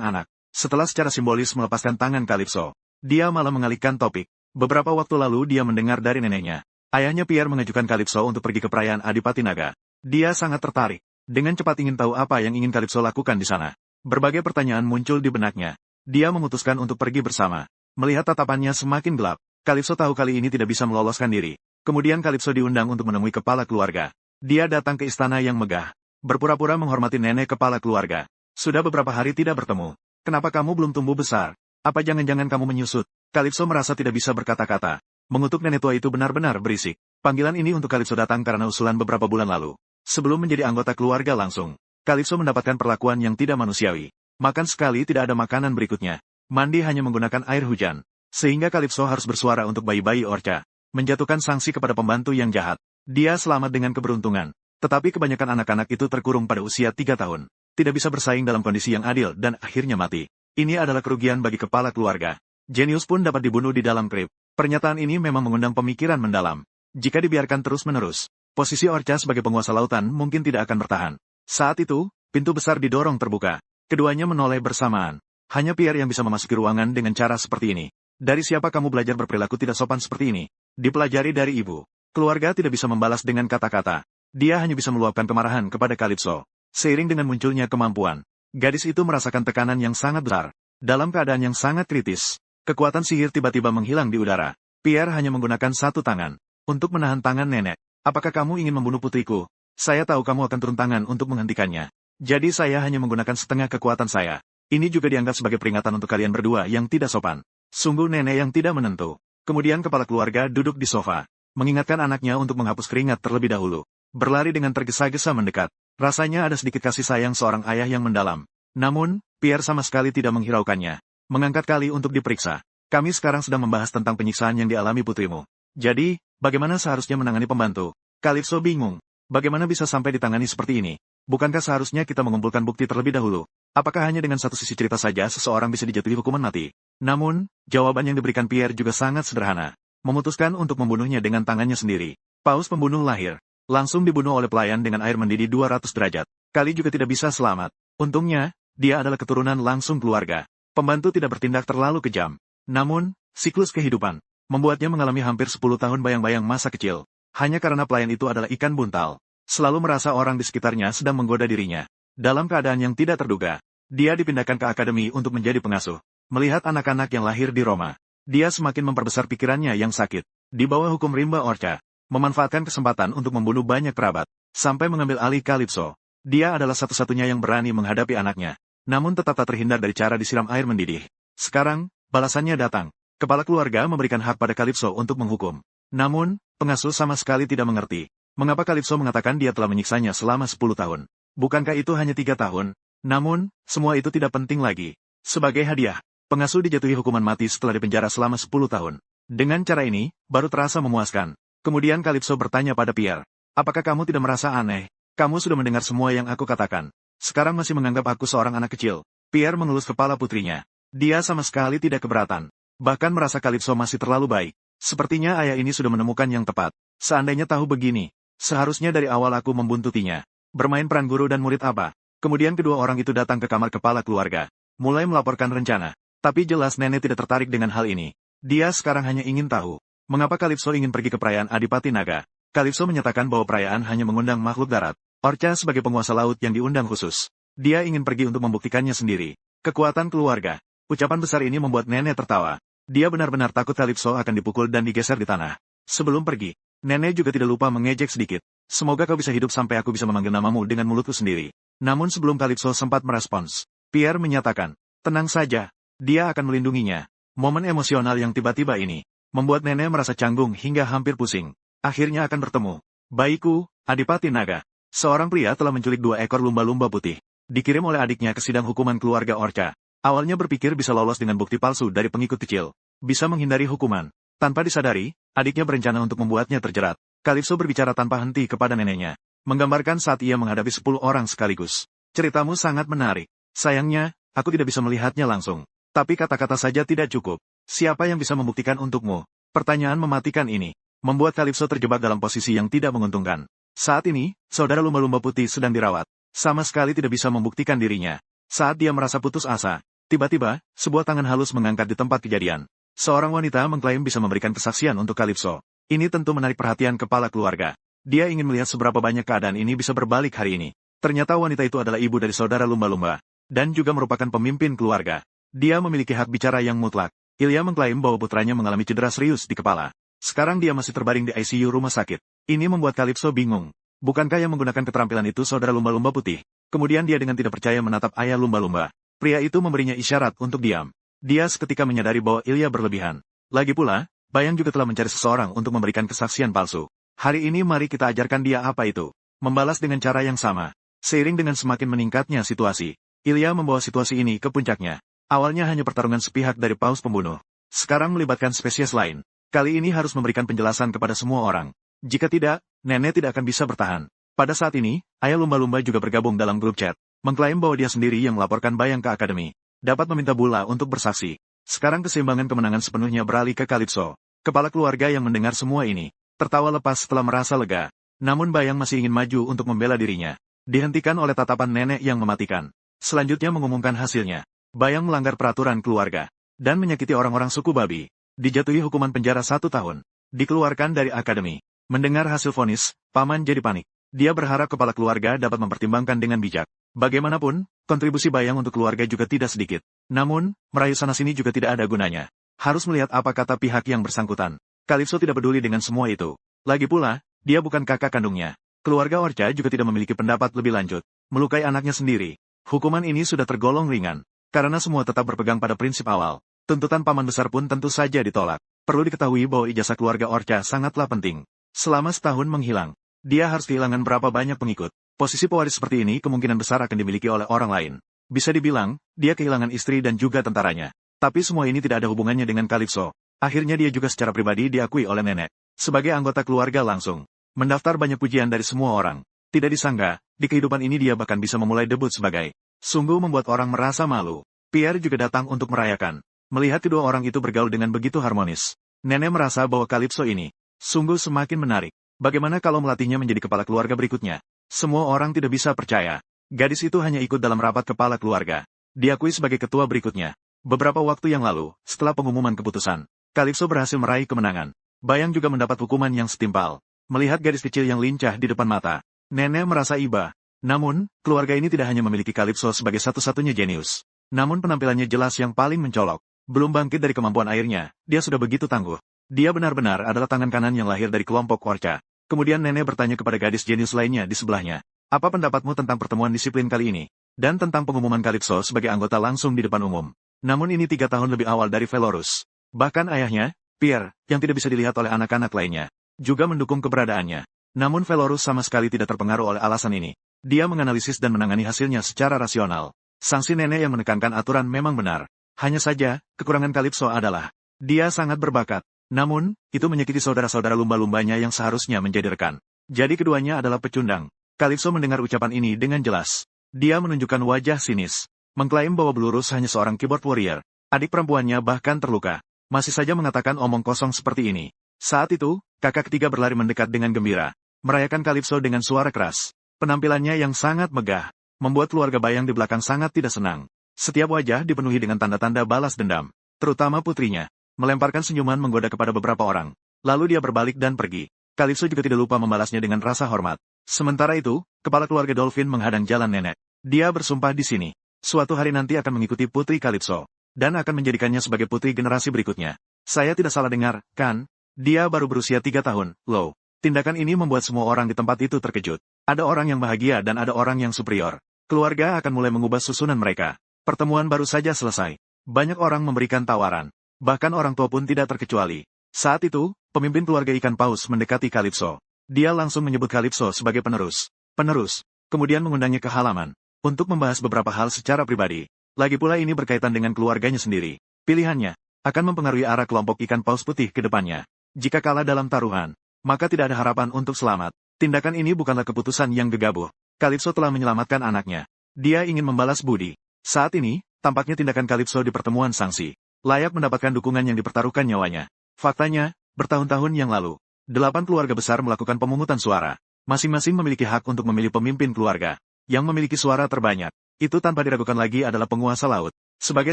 Speaker 1: anak. Setelah secara simbolis melepaskan tangan Calypso, dia malah mengalihkan topik. Beberapa waktu lalu dia mendengar dari neneknya. Ayahnya Pierre mengajukan Calypso untuk pergi ke perayaan Adipati Naga. Dia sangat tertarik. Dengan cepat ingin tahu apa yang ingin Calypso lakukan di sana. Berbagai pertanyaan muncul di benaknya. Dia memutuskan untuk pergi bersama. Melihat tatapannya semakin gelap, Calypso tahu kali ini tidak bisa meloloskan diri. Kemudian Calypso diundang untuk menemui kepala keluarga. Dia datang ke istana yang megah. Berpura-pura menghormati nenek kepala keluarga. Sudah beberapa hari tidak bertemu. Kenapa kamu belum tumbuh besar? Apa jangan-jangan kamu menyusut? Calypso merasa tidak bisa berkata-kata. Mengutuk nenek tua itu benar-benar berisik. Panggilan ini untuk Calypso datang karena usulan beberapa bulan lalu. Sebelum menjadi anggota keluarga langsung, Calypso mendapatkan perlakuan yang tidak manusiawi. Makan sekali tidak ada makanan berikutnya. Mandi hanya menggunakan air hujan. Sehingga Calypso harus bersuara untuk bayi-bayi Orca. Menjatuhkan sanksi kepada pembantu yang jahat. Dia selamat dengan keberuntungan. Tetapi kebanyakan anak-anak itu terkurung pada usia 3 tahun. Tidak bisa bersaing dalam kondisi yang adil dan akhirnya mati. Ini adalah kerugian bagi kepala keluarga. Jenius pun dapat dibunuh di dalam krip. Pernyataan ini memang mengundang pemikiran mendalam. Jika dibiarkan terus-menerus, posisi Orca sebagai penguasa lautan mungkin tidak akan bertahan. Saat itu, pintu besar didorong terbuka. Keduanya menoleh bersamaan. Hanya Pierre yang bisa memasuki ruangan dengan cara seperti ini. Dari siapa kamu belajar berperilaku tidak sopan seperti ini? Dipelajari dari ibu. Keluarga tidak bisa membalas dengan kata-kata. Dia hanya bisa meluapkan kemarahan kepada Calypso. Seiring dengan munculnya kemampuan, gadis itu merasakan tekanan yang sangat besar. Dalam keadaan yang sangat kritis, kekuatan sihir tiba-tiba menghilang di udara. Pierre hanya menggunakan satu tangan untuk menahan tangan nenek. Apakah kamu ingin membunuh putriku? Saya tahu kamu akan turun tangan untuk menghentikannya. Jadi saya hanya menggunakan setengah kekuatan saya. Ini juga dianggap sebagai peringatan untuk kalian berdua yang tidak sopan. Sungguh nenek yang tidak menentu. Kemudian kepala keluarga duduk di sofa, mengingatkan anaknya untuk menghapus keringat terlebih dahulu. Berlari dengan tergesa-gesa mendekat. Rasanya ada sedikit kasih sayang seorang ayah yang mendalam. Namun, Pierre sama sekali tidak menghiraukannya. Mengangkat kali untuk diperiksa. Kami sekarang sedang membahas tentang penyiksaan yang dialami putrimu. Jadi, bagaimana seharusnya menangani pembantu? Calypso bingung. Bagaimana bisa sampai ditangani seperti ini? Bukankah seharusnya kita mengumpulkan bukti terlebih dahulu? Apakah hanya dengan satu sisi cerita saja seseorang bisa dijatuhi hukuman mati? Namun, jawaban yang diberikan Pierre juga sangat sederhana. Memutuskan untuk membunuhnya dengan tangannya sendiri. Paus pembunuh lahir. Langsung dibunuh oleh pelayan dengan air mendidih 200 derajat. Kali juga tidak bisa selamat. Untungnya, dia adalah keturunan langsung keluarga. Pembantu tidak bertindak terlalu kejam. Namun, siklus kehidupan membuatnya mengalami hampir 10 tahun bayang-bayang masa kecil. Hanya karena pelayan itu adalah ikan buntal. Selalu merasa orang di sekitarnya sedang menggoda dirinya. Dalam keadaan yang tidak terduga, dia dipindahkan ke akademi untuk menjadi pengasuh. Melihat anak-anak yang lahir di Roma, dia semakin memperbesar pikirannya yang sakit. Di bawah hukum rimba Orca, memanfaatkan kesempatan untuk membunuh banyak kerabat, sampai mengambil alih Calypso. Dia adalah satu-satunya yang berani menghadapi anaknya, namun tetap tak terhindar dari cara disiram air mendidih. Sekarang, balasannya datang. Kepala keluarga memberikan hak pada Calypso untuk menghukum. Namun, pengasuh sama sekali tidak mengerti. Mengapa Calypso mengatakan dia telah menyiksanya selama 10 tahun? Bukankah itu hanya 3 tahun? Namun, semua itu tidak penting lagi. Sebagai hadiah, pengasuh dijatuhi hukuman mati setelah dipenjara selama 10 tahun. Dengan cara ini, baru terasa memuaskan. Kemudian Calypso bertanya pada Pierre, apakah kamu tidak merasa aneh? Kamu sudah mendengar semua yang aku katakan. Sekarang masih menganggap aku seorang anak kecil. Pierre mengelus kepala putrinya. Dia sama sekali tidak keberatan. Bahkan merasa Calypso masih terlalu baik. Sepertinya ayah ini sudah menemukan yang tepat. Seandainya tahu begini, seharusnya dari awal aku membuntutinya. Bermain peran guru dan murid apa? Kemudian kedua orang itu datang ke kamar kepala keluarga. Mulai melaporkan rencana. Tapi jelas nenek tidak tertarik dengan hal ini. Dia sekarang hanya ingin tahu, mengapa Calypso ingin pergi ke perayaan Adipati Naga. Calypso menyatakan bahwa perayaan hanya mengundang makhluk darat. Orca sebagai penguasa laut yang diundang khusus. Dia ingin pergi untuk membuktikannya sendiri. Kekuatan keluarga. Ucapan besar ini membuat nenek tertawa. Dia benar-benar takut Calypso akan dipukul dan digeser di tanah. Sebelum pergi, nenek juga tidak lupa mengejek sedikit. Semoga kau bisa hidup sampai aku bisa memanggil namamu dengan mulutku sendiri. Namun sebelum Calypso sempat merespons, Pierre menyatakan, tenang saja, dia akan melindunginya. Momen emosional yang tiba-tiba ini membuat nenek merasa canggung hingga hampir pusing. Akhirnya akan bertemu. Bayiku, Adipati Naga. Seorang pria telah menculik 2 ekor lumba-lumba putih. Dikirim oleh adiknya ke sidang hukuman keluarga Orca. Awalnya berpikir bisa lolos dengan bukti palsu dari pengikut kecil. Bisa menghindari hukuman. Tanpa disadari, adiknya berencana untuk membuatnya terjerat. Calypso berbicara tanpa henti kepada neneknya. Menggambarkan saat ia menghadapi 10 orang sekaligus. Ceritamu sangat menarik. Sayangnya, aku tidak bisa melihatnya langsung. Tapi kata-kata saja tidak cukup. Siapa yang bisa membuktikan untukmu? Pertanyaan mematikan ini membuat Calypso terjebak dalam posisi yang tidak menguntungkan. Saat ini, saudara lumba-lumba putih sedang dirawat. Sama sekali tidak bisa membuktikan dirinya. Saat dia merasa putus asa, tiba-tiba, sebuah tangan halus mengangkat di tempat kejadian. Seorang wanita mengklaim bisa memberikan kesaksian untuk Calypso. Ini tentu menarik perhatian kepala keluarga. Dia ingin melihat seberapa banyak keadaan ini bisa berbalik hari ini. Ternyata wanita itu adalah ibu dari saudara lumba-lumba, dan juga merupakan pemimpin keluarga. Dia memiliki hak bicara yang mutlak. Ilya mengklaim bahwa putranya mengalami cedera serius di kepala. Sekarang dia masih terbaring di ICU rumah sakit. Ini membuat Calypso bingung. Bukankah yang menggunakan keterampilan itu saudara lumba-lumba putih? Kemudian dia dengan tidak percaya menatap ayah lumba-lumba. Pria itu memberinya isyarat untuk diam. Dia seketika menyadari bahwa Ilya berlebihan. Lagi pula, Bayang juga telah mencari seseorang untuk memberikan kesaksian palsu. Hari ini mari kita ajarkan dia apa itu. Membalas dengan cara yang sama. Seiring dengan semakin meningkatnya situasi, Ilya membawa situasi ini ke puncaknya. Awalnya hanya pertarungan sepihak dari paus pembunuh. Sekarang melibatkan spesies lain. Kali ini harus memberikan penjelasan kepada semua orang. Jika tidak, nenek tidak akan bisa bertahan. Pada saat ini, ayah lumba-lumba juga bergabung dalam grup chat. Mengklaim bahwa dia sendiri yang melaporkan Bayang ke akademi. Dapat meminta Bula untuk bersaksi. Sekarang keseimbangan kemenangan sepenuhnya beralih ke Calypso. Kepala keluarga yang mendengar semua ini, tertawa lepas setelah merasa lega. Namun Bayang masih ingin maju untuk membela dirinya. Dihentikan oleh tatapan nenek yang mematikan. Selanjutnya mengumumkan hasilnya. Bayang melanggar peraturan keluarga. Dan menyakiti orang-orang suku babi. Dijatuhi hukuman penjara 1 tahun. Dikeluarkan dari akademi. Mendengar hasil vonis, Paman jadi panik. Dia berharap kepala keluarga dapat mempertimbangkan dengan bijak. Bagaimanapun, kontribusi Bayang untuk keluarga juga tidak sedikit. Namun, merayu sana-sini juga tidak ada gunanya. Harus melihat apa kata pihak yang bersangkutan. Calypso tidak peduli dengan semua itu. Lagi pula, dia bukan kakak kandungnya. Keluarga Orca juga tidak memiliki pendapat lebih lanjut. Melukai anaknya sendiri. Hukuman ini sudah tergolong ringan. Karena semua tetap berpegang pada prinsip awal. Tuntutan paman besar pun tentu saja ditolak. Perlu diketahui bahwa ijazah keluarga Orca sangatlah penting. Selama setahun menghilang, dia harus kehilangan berapa banyak pengikut. Posisi pewaris seperti ini kemungkinan besar akan dimiliki oleh orang lain. Bisa dibilang, dia kehilangan istri dan juga tentaranya. Tapi semua ini tidak ada hubungannya dengan Calypso. Akhirnya dia juga secara pribadi diakui oleh nenek. Sebagai anggota keluarga langsung. Mendaftar banyak pujian dari semua orang. Tidak disangka, di kehidupan ini dia bahkan bisa memulai debut sebagai. Sungguh membuat orang merasa malu. Pierre juga datang untuk merayakan. Melihat kedua orang itu bergaul dengan begitu harmonis. Nenek merasa bahwa Calypso ini sungguh semakin menarik. Bagaimana kalau melatihnya menjadi kepala keluarga berikutnya? Semua orang tidak bisa percaya. Gadis itu hanya ikut dalam rapat kepala keluarga. Diakui sebagai ketua berikutnya. Beberapa waktu yang lalu, setelah pengumuman keputusan, Calypso berhasil meraih kemenangan. Bayang juga mendapat hukuman yang setimpal. Melihat gadis kecil yang lincah di depan mata, nenek merasa iba. Namun, keluarga ini tidak hanya memiliki Calypso sebagai satu-satunya jenius. Namun penampilannya jelas yang paling mencolok. Belum bangkit dari kemampuan airnya, dia sudah begitu tangguh. Dia benar-benar adalah tangan kanan yang lahir dari kelompok Orca. Kemudian nenek bertanya kepada gadis jenius lainnya di sebelahnya. Apa pendapatmu tentang pertemuan disiplin kali ini? Dan tentang pengumuman Calypso sebagai anggota langsung di depan umum. Namun ini 3 tahun lebih awal dari Velorus. Bahkan ayahnya, Pierre, yang tidak bisa dilihat oleh anak-anak lainnya, juga mendukung keberadaannya. Namun Velorus sama sekali tidak terpengaruh oleh alasan ini. Dia menganalisis dan menangani hasilnya secara rasional. Sang si nenek yang menekankan aturan memang benar. Hanya saja, kekurangan Calypso adalah, dia sangat berbakat. Namun, itu menyakiti saudara-saudara lumba-lumbanya yang seharusnya menjadi rekan. Jadi keduanya adalah pecundang. Calypso mendengar ucapan ini dengan jelas. Dia menunjukkan wajah sinis. Mengklaim bahwa Blurus hanya seorang keyboard warrior. Adik perempuannya bahkan terluka. Masih saja mengatakan omong kosong seperti ini. Saat itu, kakak ketiga berlari mendekat dengan gembira. Merayakan Calypso dengan suara keras. Penampilannya yang sangat megah, membuat keluarga Bayang di belakang sangat tidak senang. Setiap wajah dipenuhi dengan tanda-tanda balas dendam. Terutama putrinya. Melemparkan senyuman menggoda kepada beberapa orang. Lalu dia berbalik dan pergi. Calypso juga tidak lupa membalasnya dengan rasa hormat. Sementara itu, kepala keluarga Dolphin menghadang jalan nenek. Dia bersumpah di sini. Suatu hari nanti akan mengikuti putri Calypso. Dan akan menjadikannya sebagai putri generasi berikutnya. Saya tidak salah dengar, kan? Dia baru berusia 3 tahun, loh. Tindakan ini membuat semua orang di tempat itu terkejut. Ada orang yang bahagia dan ada orang yang superior. Keluarga akan mulai mengubah susunan mereka. Pertemuan baru saja selesai. Banyak orang memberikan tawaran. Bahkan orang tua pun tidak terkecuali. Saat itu, pemimpin keluarga ikan paus mendekati Calypso. Dia langsung menyebut Calypso sebagai penerus. Penerus. Kemudian mengundangnya ke halaman. Untuk membahas beberapa hal secara pribadi. Lagi pula ini berkaitan dengan keluarganya sendiri. Pilihannya akan mempengaruhi arah kelompok ikan paus putih ke depannya. Jika kalah dalam taruhan, maka tidak ada harapan untuk selamat. Tindakan ini bukanlah keputusan yang gegabah. Calypso telah menyelamatkan anaknya. Dia ingin membalas budi. Saat ini, tampaknya tindakan Calypso di pertemuan sanksi layak mendapatkan dukungan yang dipertaruhkan nyawanya. Faktanya, bertahun-tahun yang lalu, 8 keluarga besar melakukan pemungutan suara. Masing-masing memiliki hak untuk memilih pemimpin keluarga. Yang memiliki suara terbanyak, itu tanpa diragukan lagi adalah penguasa laut. Sebagai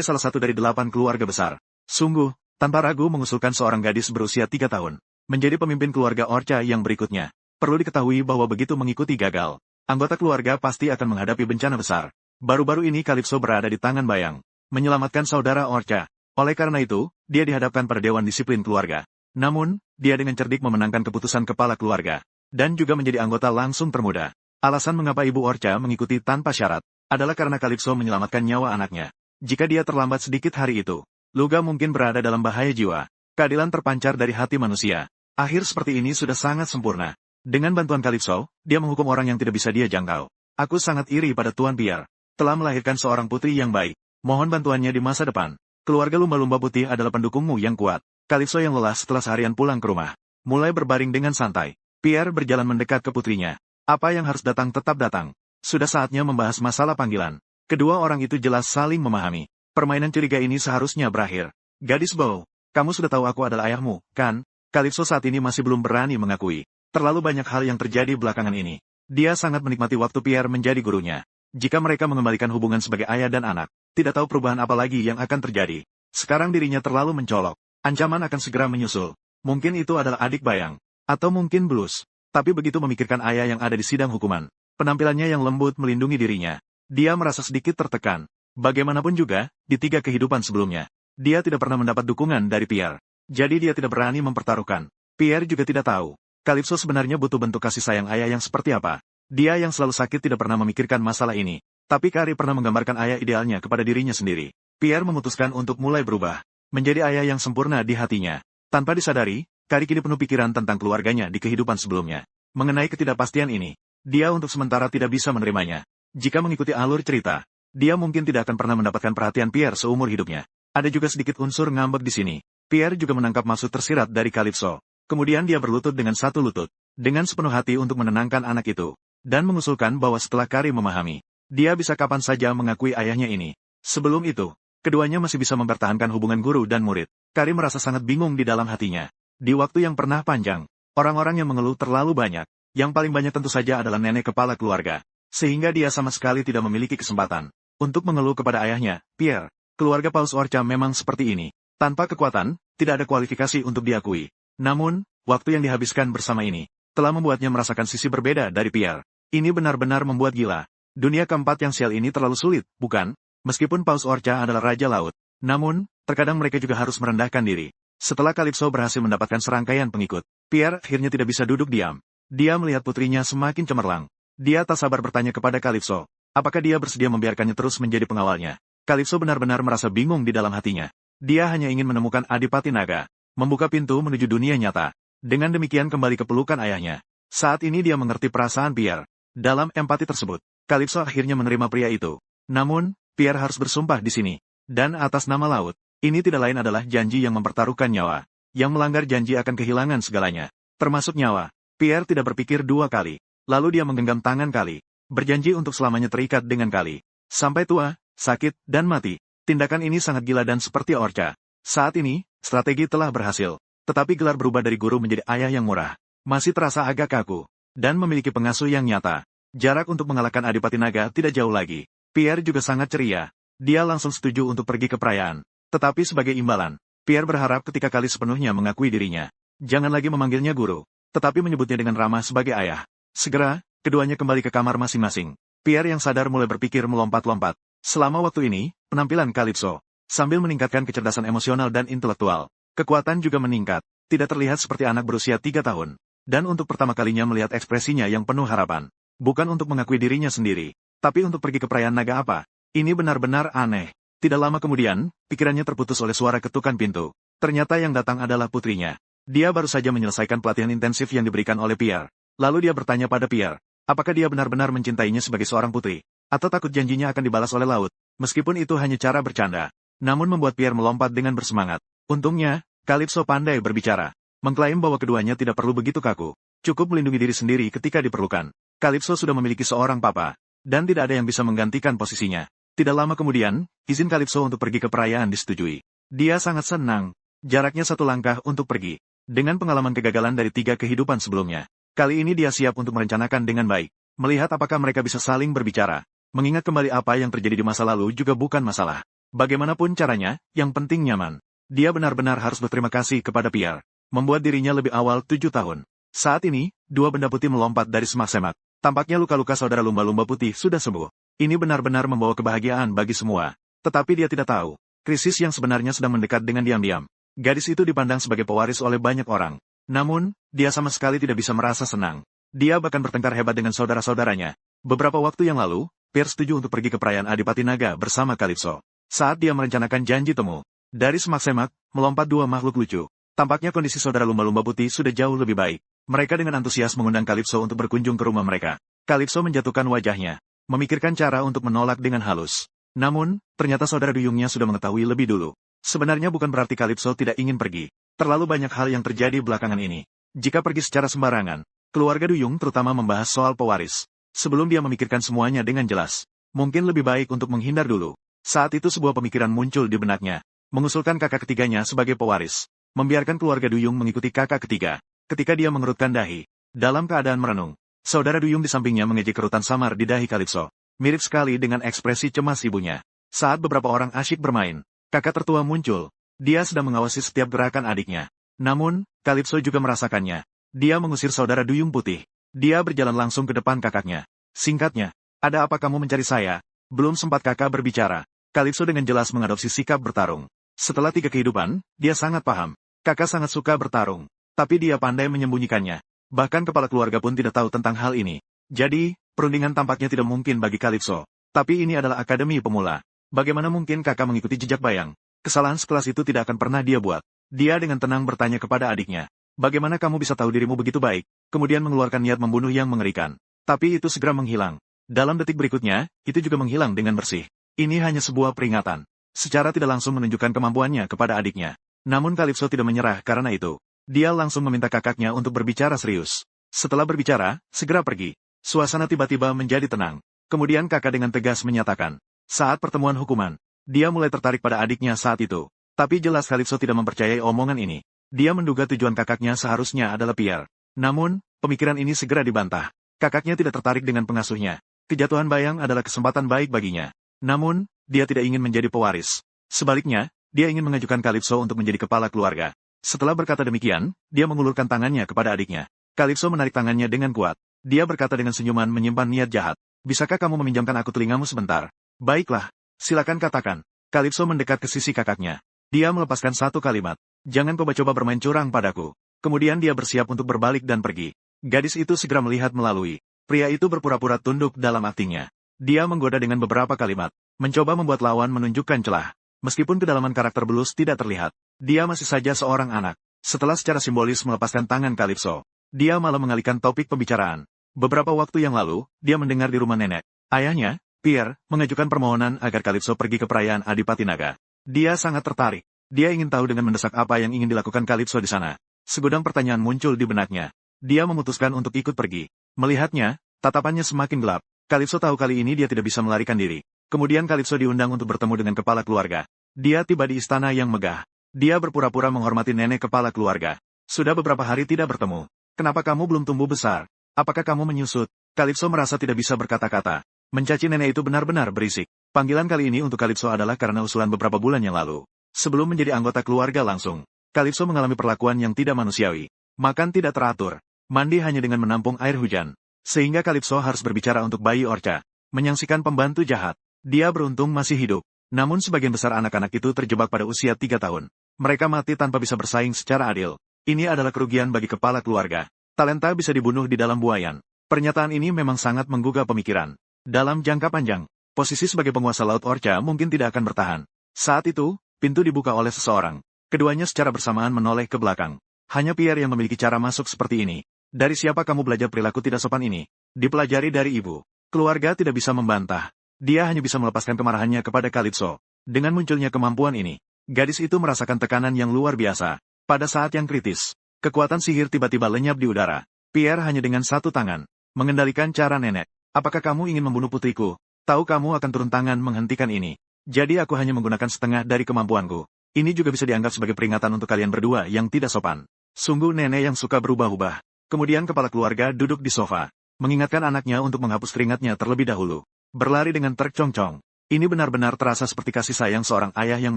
Speaker 1: salah satu dari 8 keluarga besar. Sungguh, tanpa ragu mengusulkan seorang gadis berusia 3 tahun. Menjadi pemimpin keluarga Orca yang berikutnya. Perlu diketahui bahwa begitu mengikuti gagal, anggota keluarga pasti akan menghadapi bencana besar. Baru-baru ini Calypso berada di tangan Bayang. Menyelamatkan saudara Orca. Oleh karena itu, dia dihadapkan pada Dewan Disiplin Keluarga. Namun, dia dengan cerdik memenangkan keputusan kepala keluarga. Dan juga menjadi anggota langsung termuda. Alasan mengapa Ibu Orca mengikuti tanpa syarat, adalah karena Calypso menyelamatkan nyawa anaknya. Jika dia terlambat sedikit hari itu, Luga mungkin berada dalam bahaya jiwa. Keadilan terpancar dari hati manusia. Akhir seperti ini sudah sangat sempurna. Dengan bantuan Calypso, dia menghukum orang yang tidak bisa dia jangkau. Aku sangat iri pada Tuan Pierre. Telah melahirkan seorang putri yang baik. Mohon bantuannya di masa depan. Keluarga lumba-lumba putih adalah pendukungmu yang kuat. Calypso yang lelah setelah seharian pulang ke rumah. Mulai berbaring dengan santai. Pierre berjalan mendekat ke putrinya. Apa yang harus datang tetap datang. Sudah saatnya membahas masalah panggilan. Kedua orang itu jelas saling memahami. Permainan curiga ini seharusnya berakhir. Gadis Bow, kamu sudah tahu aku adalah ayahmu, kan? Calypso saat ini masih belum berani mengakui. Terlalu banyak hal yang terjadi belakangan ini. Dia sangat menikmati waktu Pierre menjadi gurunya. Jika mereka mengembalikan hubungan sebagai ayah dan anak, tidak tahu perubahan apa lagi yang akan terjadi. Sekarang dirinya terlalu mencolok. Ancaman akan segera menyusul. Mungkin itu adalah adik Bayang. Atau mungkin Blues. Tapi begitu memikirkan ayah yang ada di sidang hukuman, penampilannya yang lembut melindungi dirinya. Dia merasa sedikit tertekan. Bagaimanapun juga, di 3 kehidupan sebelumnya, dia tidak pernah mendapat dukungan dari Pierre. Jadi dia tidak berani mempertaruhkan. Pierre juga tidak tahu. Calypso sebenarnya butuh bentuk kasih sayang ayah yang seperti apa. Dia yang selalu sakit tidak pernah memikirkan masalah ini. Tapi Kari pernah menggambarkan ayah idealnya kepada dirinya sendiri. Pierre memutuskan untuk mulai berubah. Menjadi ayah yang sempurna di hatinya. Tanpa disadari, Kari kini penuh pikiran tentang keluarganya di kehidupan sebelumnya. Mengenai ketidakpastian ini, dia untuk sementara tidak bisa menerimanya. Jika mengikuti alur cerita, dia mungkin tidak akan pernah mendapatkan perhatian Pierre seumur hidupnya. Ada juga sedikit unsur ngambek di sini. Pierre juga menangkap maksud tersirat dari Calypso. Kemudian dia berlutut dengan satu lutut. Dengan sepenuh hati untuk menenangkan anak itu. Dan mengusulkan bahwa setelah Kari memahami, dia bisa kapan saja mengakui ayahnya ini. Sebelum itu, keduanya masih bisa mempertahankan hubungan guru dan murid. Kari merasa sangat bingung di dalam hatinya. Di waktu yang pernah panjang, orang-orang yang mengeluh terlalu banyak. Yang paling banyak tentu saja adalah nenek kepala keluarga. Sehingga dia sama sekali tidak memiliki kesempatan untuk mengeluh kepada ayahnya, Pierre. Keluarga Paus Orca memang seperti ini. Tanpa kekuatan, tidak ada kualifikasi untuk diakui. Namun, waktu yang dihabiskan bersama ini, telah membuatnya merasakan sisi berbeda dari Pierre. Ini benar-benar membuat gila. Dunia keempat yang sial ini terlalu sulit, bukan? Meskipun Paus Orca adalah Raja Laut. Namun, terkadang mereka juga harus merendahkan diri. Setelah Calypso berhasil mendapatkan serangkaian pengikut, Pierre akhirnya tidak bisa duduk diam. Dia melihat putrinya semakin cemerlang. Dia tak sabar bertanya kepada Calypso, apakah dia bersedia membiarkannya terus menjadi pengawalnya. Calypso benar-benar merasa bingung di dalam hatinya. Dia hanya ingin menemukan Adipati Naga, membuka pintu menuju dunia nyata. Dengan demikian kembali ke pelukan ayahnya. Saat ini dia mengerti perasaan Pierre. Dalam empati tersebut, Calypso akhirnya menerima pria itu. Namun, Pierre harus bersumpah di sini. Dan atas nama laut, ini tidak lain adalah janji yang mempertaruhkan nyawa. Yang melanggar janji akan kehilangan segalanya. Termasuk nyawa. Pierre tidak berpikir 2 kali. Lalu dia menggenggam tangan Kali. Berjanji untuk selamanya terikat dengan Kali. Sampai tua, sakit, dan mati. Tindakan ini sangat gila dan seperti Orca. Saat ini, strategi telah berhasil. Tetapi gelar berubah dari guru menjadi ayah yang murah. Masih terasa agak kaku. Dan memiliki pengasuh yang nyata. Jarak untuk mengalahkan Adipati Naga tidak jauh lagi. Pierre juga sangat ceria. Dia langsung setuju untuk pergi ke perayaan. Tetapi sebagai imbalan, Pierre berharap ketika Kali sepenuhnya mengakui dirinya. Jangan lagi memanggilnya guru, tetapi menyebutnya dengan ramah sebagai ayah. Segera, keduanya kembali ke kamar masing-masing. Pierre yang sadar mulai berpikir melompat-lompat. Selama waktu ini, penampilan Calypso, sambil meningkatkan kecerdasan emosional dan intelektual, kekuatan juga meningkat. Tidak terlihat seperti anak berusia 3 tahun. Dan untuk pertama kalinya melihat ekspresinya yang penuh harapan. Bukan untuk mengakui dirinya sendiri, tapi untuk pergi ke perayaan naga apa. Ini benar-benar aneh. Tidak lama kemudian, pikirannya terputus oleh suara ketukan pintu. Ternyata yang datang adalah putrinya. Dia baru saja menyelesaikan pelatihan intensif yang diberikan oleh Pierre. Lalu dia bertanya pada Pierre, apakah dia benar-benar mencintainya sebagai seorang putri? Atau takut janjinya akan dibalas oleh laut? Meskipun itu hanya cara bercanda. Namun membuat Pierre melompat dengan bersemangat. Untungnya, Calypso pandai berbicara. Mengklaim bahwa keduanya tidak perlu begitu kaku. Cukup melindungi diri sendiri ketika diperlukan. Calypso sudah memiliki seorang papa. Dan tidak ada yang bisa menggantikan posisinya. Tidak lama kemudian, izin Calypso untuk pergi ke perayaan disetujui. Dia sangat senang. Jaraknya 1 langkah untuk pergi. Dengan pengalaman kegagalan dari 3 kehidupan sebelumnya, kali ini dia siap untuk merencanakan dengan baik. Melihat apakah mereka bisa saling berbicara. Mengingat kembali apa yang terjadi di masa lalu juga bukan masalah. Bagaimanapun caranya, yang penting nyaman. Dia benar-benar harus berterima kasih kepada Pierre. Membuat dirinya lebih awal 7 tahun. Saat ini, 2 benda putih melompat dari semak-semak. Tampaknya luka-luka saudara lumba-lumba putih sudah sembuh. Ini benar-benar membawa kebahagiaan bagi semua. Tetapi dia tidak tahu, krisis yang sebenarnya sedang mendekat dengan diam-diam. Gadis itu dipandang sebagai pewaris oleh banyak orang. Namun, dia sama sekali tidak bisa merasa senang. Dia bahkan bertengkar hebat dengan saudara-saudaranya. Beberapa waktu yang lalu, Pierre setuju untuk pergi ke perayaan Adipati Naga bersama Calypso. Saat dia merencanakan janji temu, dari semak-semak, melompat 2 makhluk lucu. Tampaknya kondisi saudara lumba-lumba putih sudah jauh lebih baik. Mereka dengan antusias mengundang Calypso untuk berkunjung ke rumah mereka. Calypso menjatuhkan wajahnya, memikirkan cara untuk menolak dengan halus. Namun, ternyata saudara duyungnya sudah mengetahui lebih dulu. Sebenarnya bukan berarti Calypso tidak ingin pergi. Terlalu banyak hal yang terjadi belakangan ini. Jika pergi secara sembarangan, keluarga Duyung terutama membahas soal pewaris. Sebelum dia memikirkan semuanya dengan jelas, mungkin lebih baik untuk menghindar dulu. Saat itu sebuah pemikiran muncul di benaknya, mengusulkan kakak ketiganya sebagai pewaris. Membiarkan keluarga Duyung mengikuti kakak ketiga. Ketika dia mengerutkan dahi, dalam keadaan merenung, saudara Duyung di sampingnya mengejek kerutan samar di dahi Calypso. Mirip sekali dengan ekspresi cemas ibunya. Saat beberapa orang asyik bermain, kakak tertua muncul. Dia sedang mengawasi setiap gerakan adiknya. Namun, Calypso juga merasakannya. Dia mengusir saudara Duyung putih. Dia berjalan langsung ke depan kakaknya. Singkatnya, ada apa kamu mencari saya? Belum sempat kakak berbicara. Calypso dengan jelas mengadopsi sikap bertarung. Setelah 3 kehidupan, dia sangat paham. Kakak sangat suka bertarung. Tapi dia pandai menyembunyikannya. Bahkan kepala keluarga pun tidak tahu tentang hal ini. Jadi, perundingan tampaknya tidak mungkin bagi Calypso. Tapi ini adalah akademi pemula. Bagaimana mungkin kakak mengikuti jejak bayang? Kesalahan sekelas itu tidak akan pernah dia buat. Dia dengan tenang bertanya kepada adiknya. Bagaimana kamu bisa tahu dirimu begitu baik? Kemudian mengeluarkan niat membunuh yang mengerikan. Tapi itu segera menghilang. Dalam detik berikutnya, itu juga menghilang dengan bersih. Ini hanya sebuah peringatan. Secara tidak langsung menunjukkan kemampuannya kepada adiknya. Namun Calypso tidak menyerah karena itu. Dia langsung meminta kakaknya untuk berbicara serius. Setelah berbicara, segera pergi. Suasana tiba-tiba menjadi tenang. Kemudian kakak dengan tegas menyatakan. Saat pertemuan hukuman, dia mulai tertarik pada adiknya saat itu. Tapi jelas Calypso tidak mempercayai omongan ini. Dia menduga tujuan kakaknya seharusnya adalah Pierre. Namun, pemikiran ini segera dibantah. Kakaknya tidak tertarik dengan pengasuhnya. Kejatuhan bayang adalah kesempatan baik baginya. Namun, dia tidak ingin menjadi pewaris. Sebaliknya, dia ingin mengajukan Calypso untuk menjadi kepala keluarga. Setelah berkata demikian, dia mengulurkan tangannya kepada adiknya. Calypso menarik tangannya dengan kuat. Dia berkata dengan senyuman menyimpan niat jahat. Bisakah kamu meminjamkan aku telingamu sebentar? Baiklah, silakan katakan. Calypso mendekat ke sisi kakaknya. Dia melepaskan satu kalimat. Jangan coba-coba bermain curang padaku. Kemudian dia bersiap untuk berbalik dan pergi. Gadis itu segera melihat melalui. Pria itu berpura-pura tunduk dalam aktingnya. Dia menggoda dengan beberapa kalimat. Mencoba membuat lawan menunjukkan celah. Meskipun kedalaman karakter Blues tidak terlihat. Dia masih saja seorang anak. Setelah secara simbolis melepaskan tangan Calypso, dia malah mengalihkan topik pembicaraan. Beberapa waktu yang lalu, dia mendengar di rumah nenek. Ayahnya, Pierre, mengajukan permohonan agar Calypso pergi ke perayaan Adipati Naga. Dia sangat tertarik. Dia ingin tahu dengan mendesak apa yang ingin dilakukan Calypso di sana. Segudang pertanyaan muncul di benaknya. Dia memutuskan untuk ikut pergi. Melihatnya, tatapannya semakin gelap. Calypso tahu kali ini dia tidak bisa melarikan diri. Kemudian Calypso diundang untuk bertemu dengan kepala keluarga. Dia tiba di istana yang megah. Dia berpura-pura menghormati nenek kepala keluarga. Sudah beberapa hari tidak bertemu. Kenapa kamu belum tumbuh besar? Apakah kamu menyusut? Calypso merasa tidak bisa berkata-kata. Mencaci nenek itu benar-benar berisik. Panggilan kali ini untuk Calypso adalah karena usulan beberapa bulan yang lalu. Sebelum menjadi anggota keluarga langsung, Calypso mengalami perlakuan yang tidak manusiawi. Makan tidak teratur. Mandi hanya dengan menampung air hujan. Sehingga Calypso harus berbicara untuk bayi Orca. Menyaksikan pembantu jahat. Dia beruntung masih hidup. Namun sebagian besar anak-anak itu terjebak pada usia 3 tahun. Mereka mati tanpa bisa bersaing secara adil. Ini adalah kerugian bagi kepala keluarga. Talenta bisa dibunuh di dalam buayan. Pernyataan ini memang sangat menggugah pemikiran. Dalam jangka panjang, posisi sebagai penguasa Laut Orca mungkin tidak akan bertahan. Saat itu, pintu dibuka oleh seseorang. Keduanya secara bersamaan menoleh ke belakang. Hanya Pierre yang memiliki cara masuk seperti ini. Dari siapa kamu belajar perilaku tidak sopan ini? Dipelajari dari ibu. Keluarga tidak bisa membantah. Dia hanya bisa melepaskan kemarahannya kepada Calypso. Dengan munculnya kemampuan ini, gadis itu merasakan tekanan yang luar biasa. Pada saat yang kritis, kekuatan sihir tiba-tiba lenyap di udara. Pierre hanya dengan satu tangan mengendalikan cara nenek. Apakah kamu ingin membunuh putriku? Tahu kamu akan turun tangan menghentikan ini. Jadi aku hanya menggunakan setengah dari kemampuanku. Ini juga bisa dianggap sebagai peringatan untuk kalian berdua yang tidak sopan. Sungguh nenek yang suka berubah-ubah. Kemudian kepala keluarga duduk di sofa, mengingatkan anaknya untuk menghapus keringatnya terlebih dahulu. Berlari dengan tercongcong. Ini benar-benar terasa seperti kasih sayang seorang ayah yang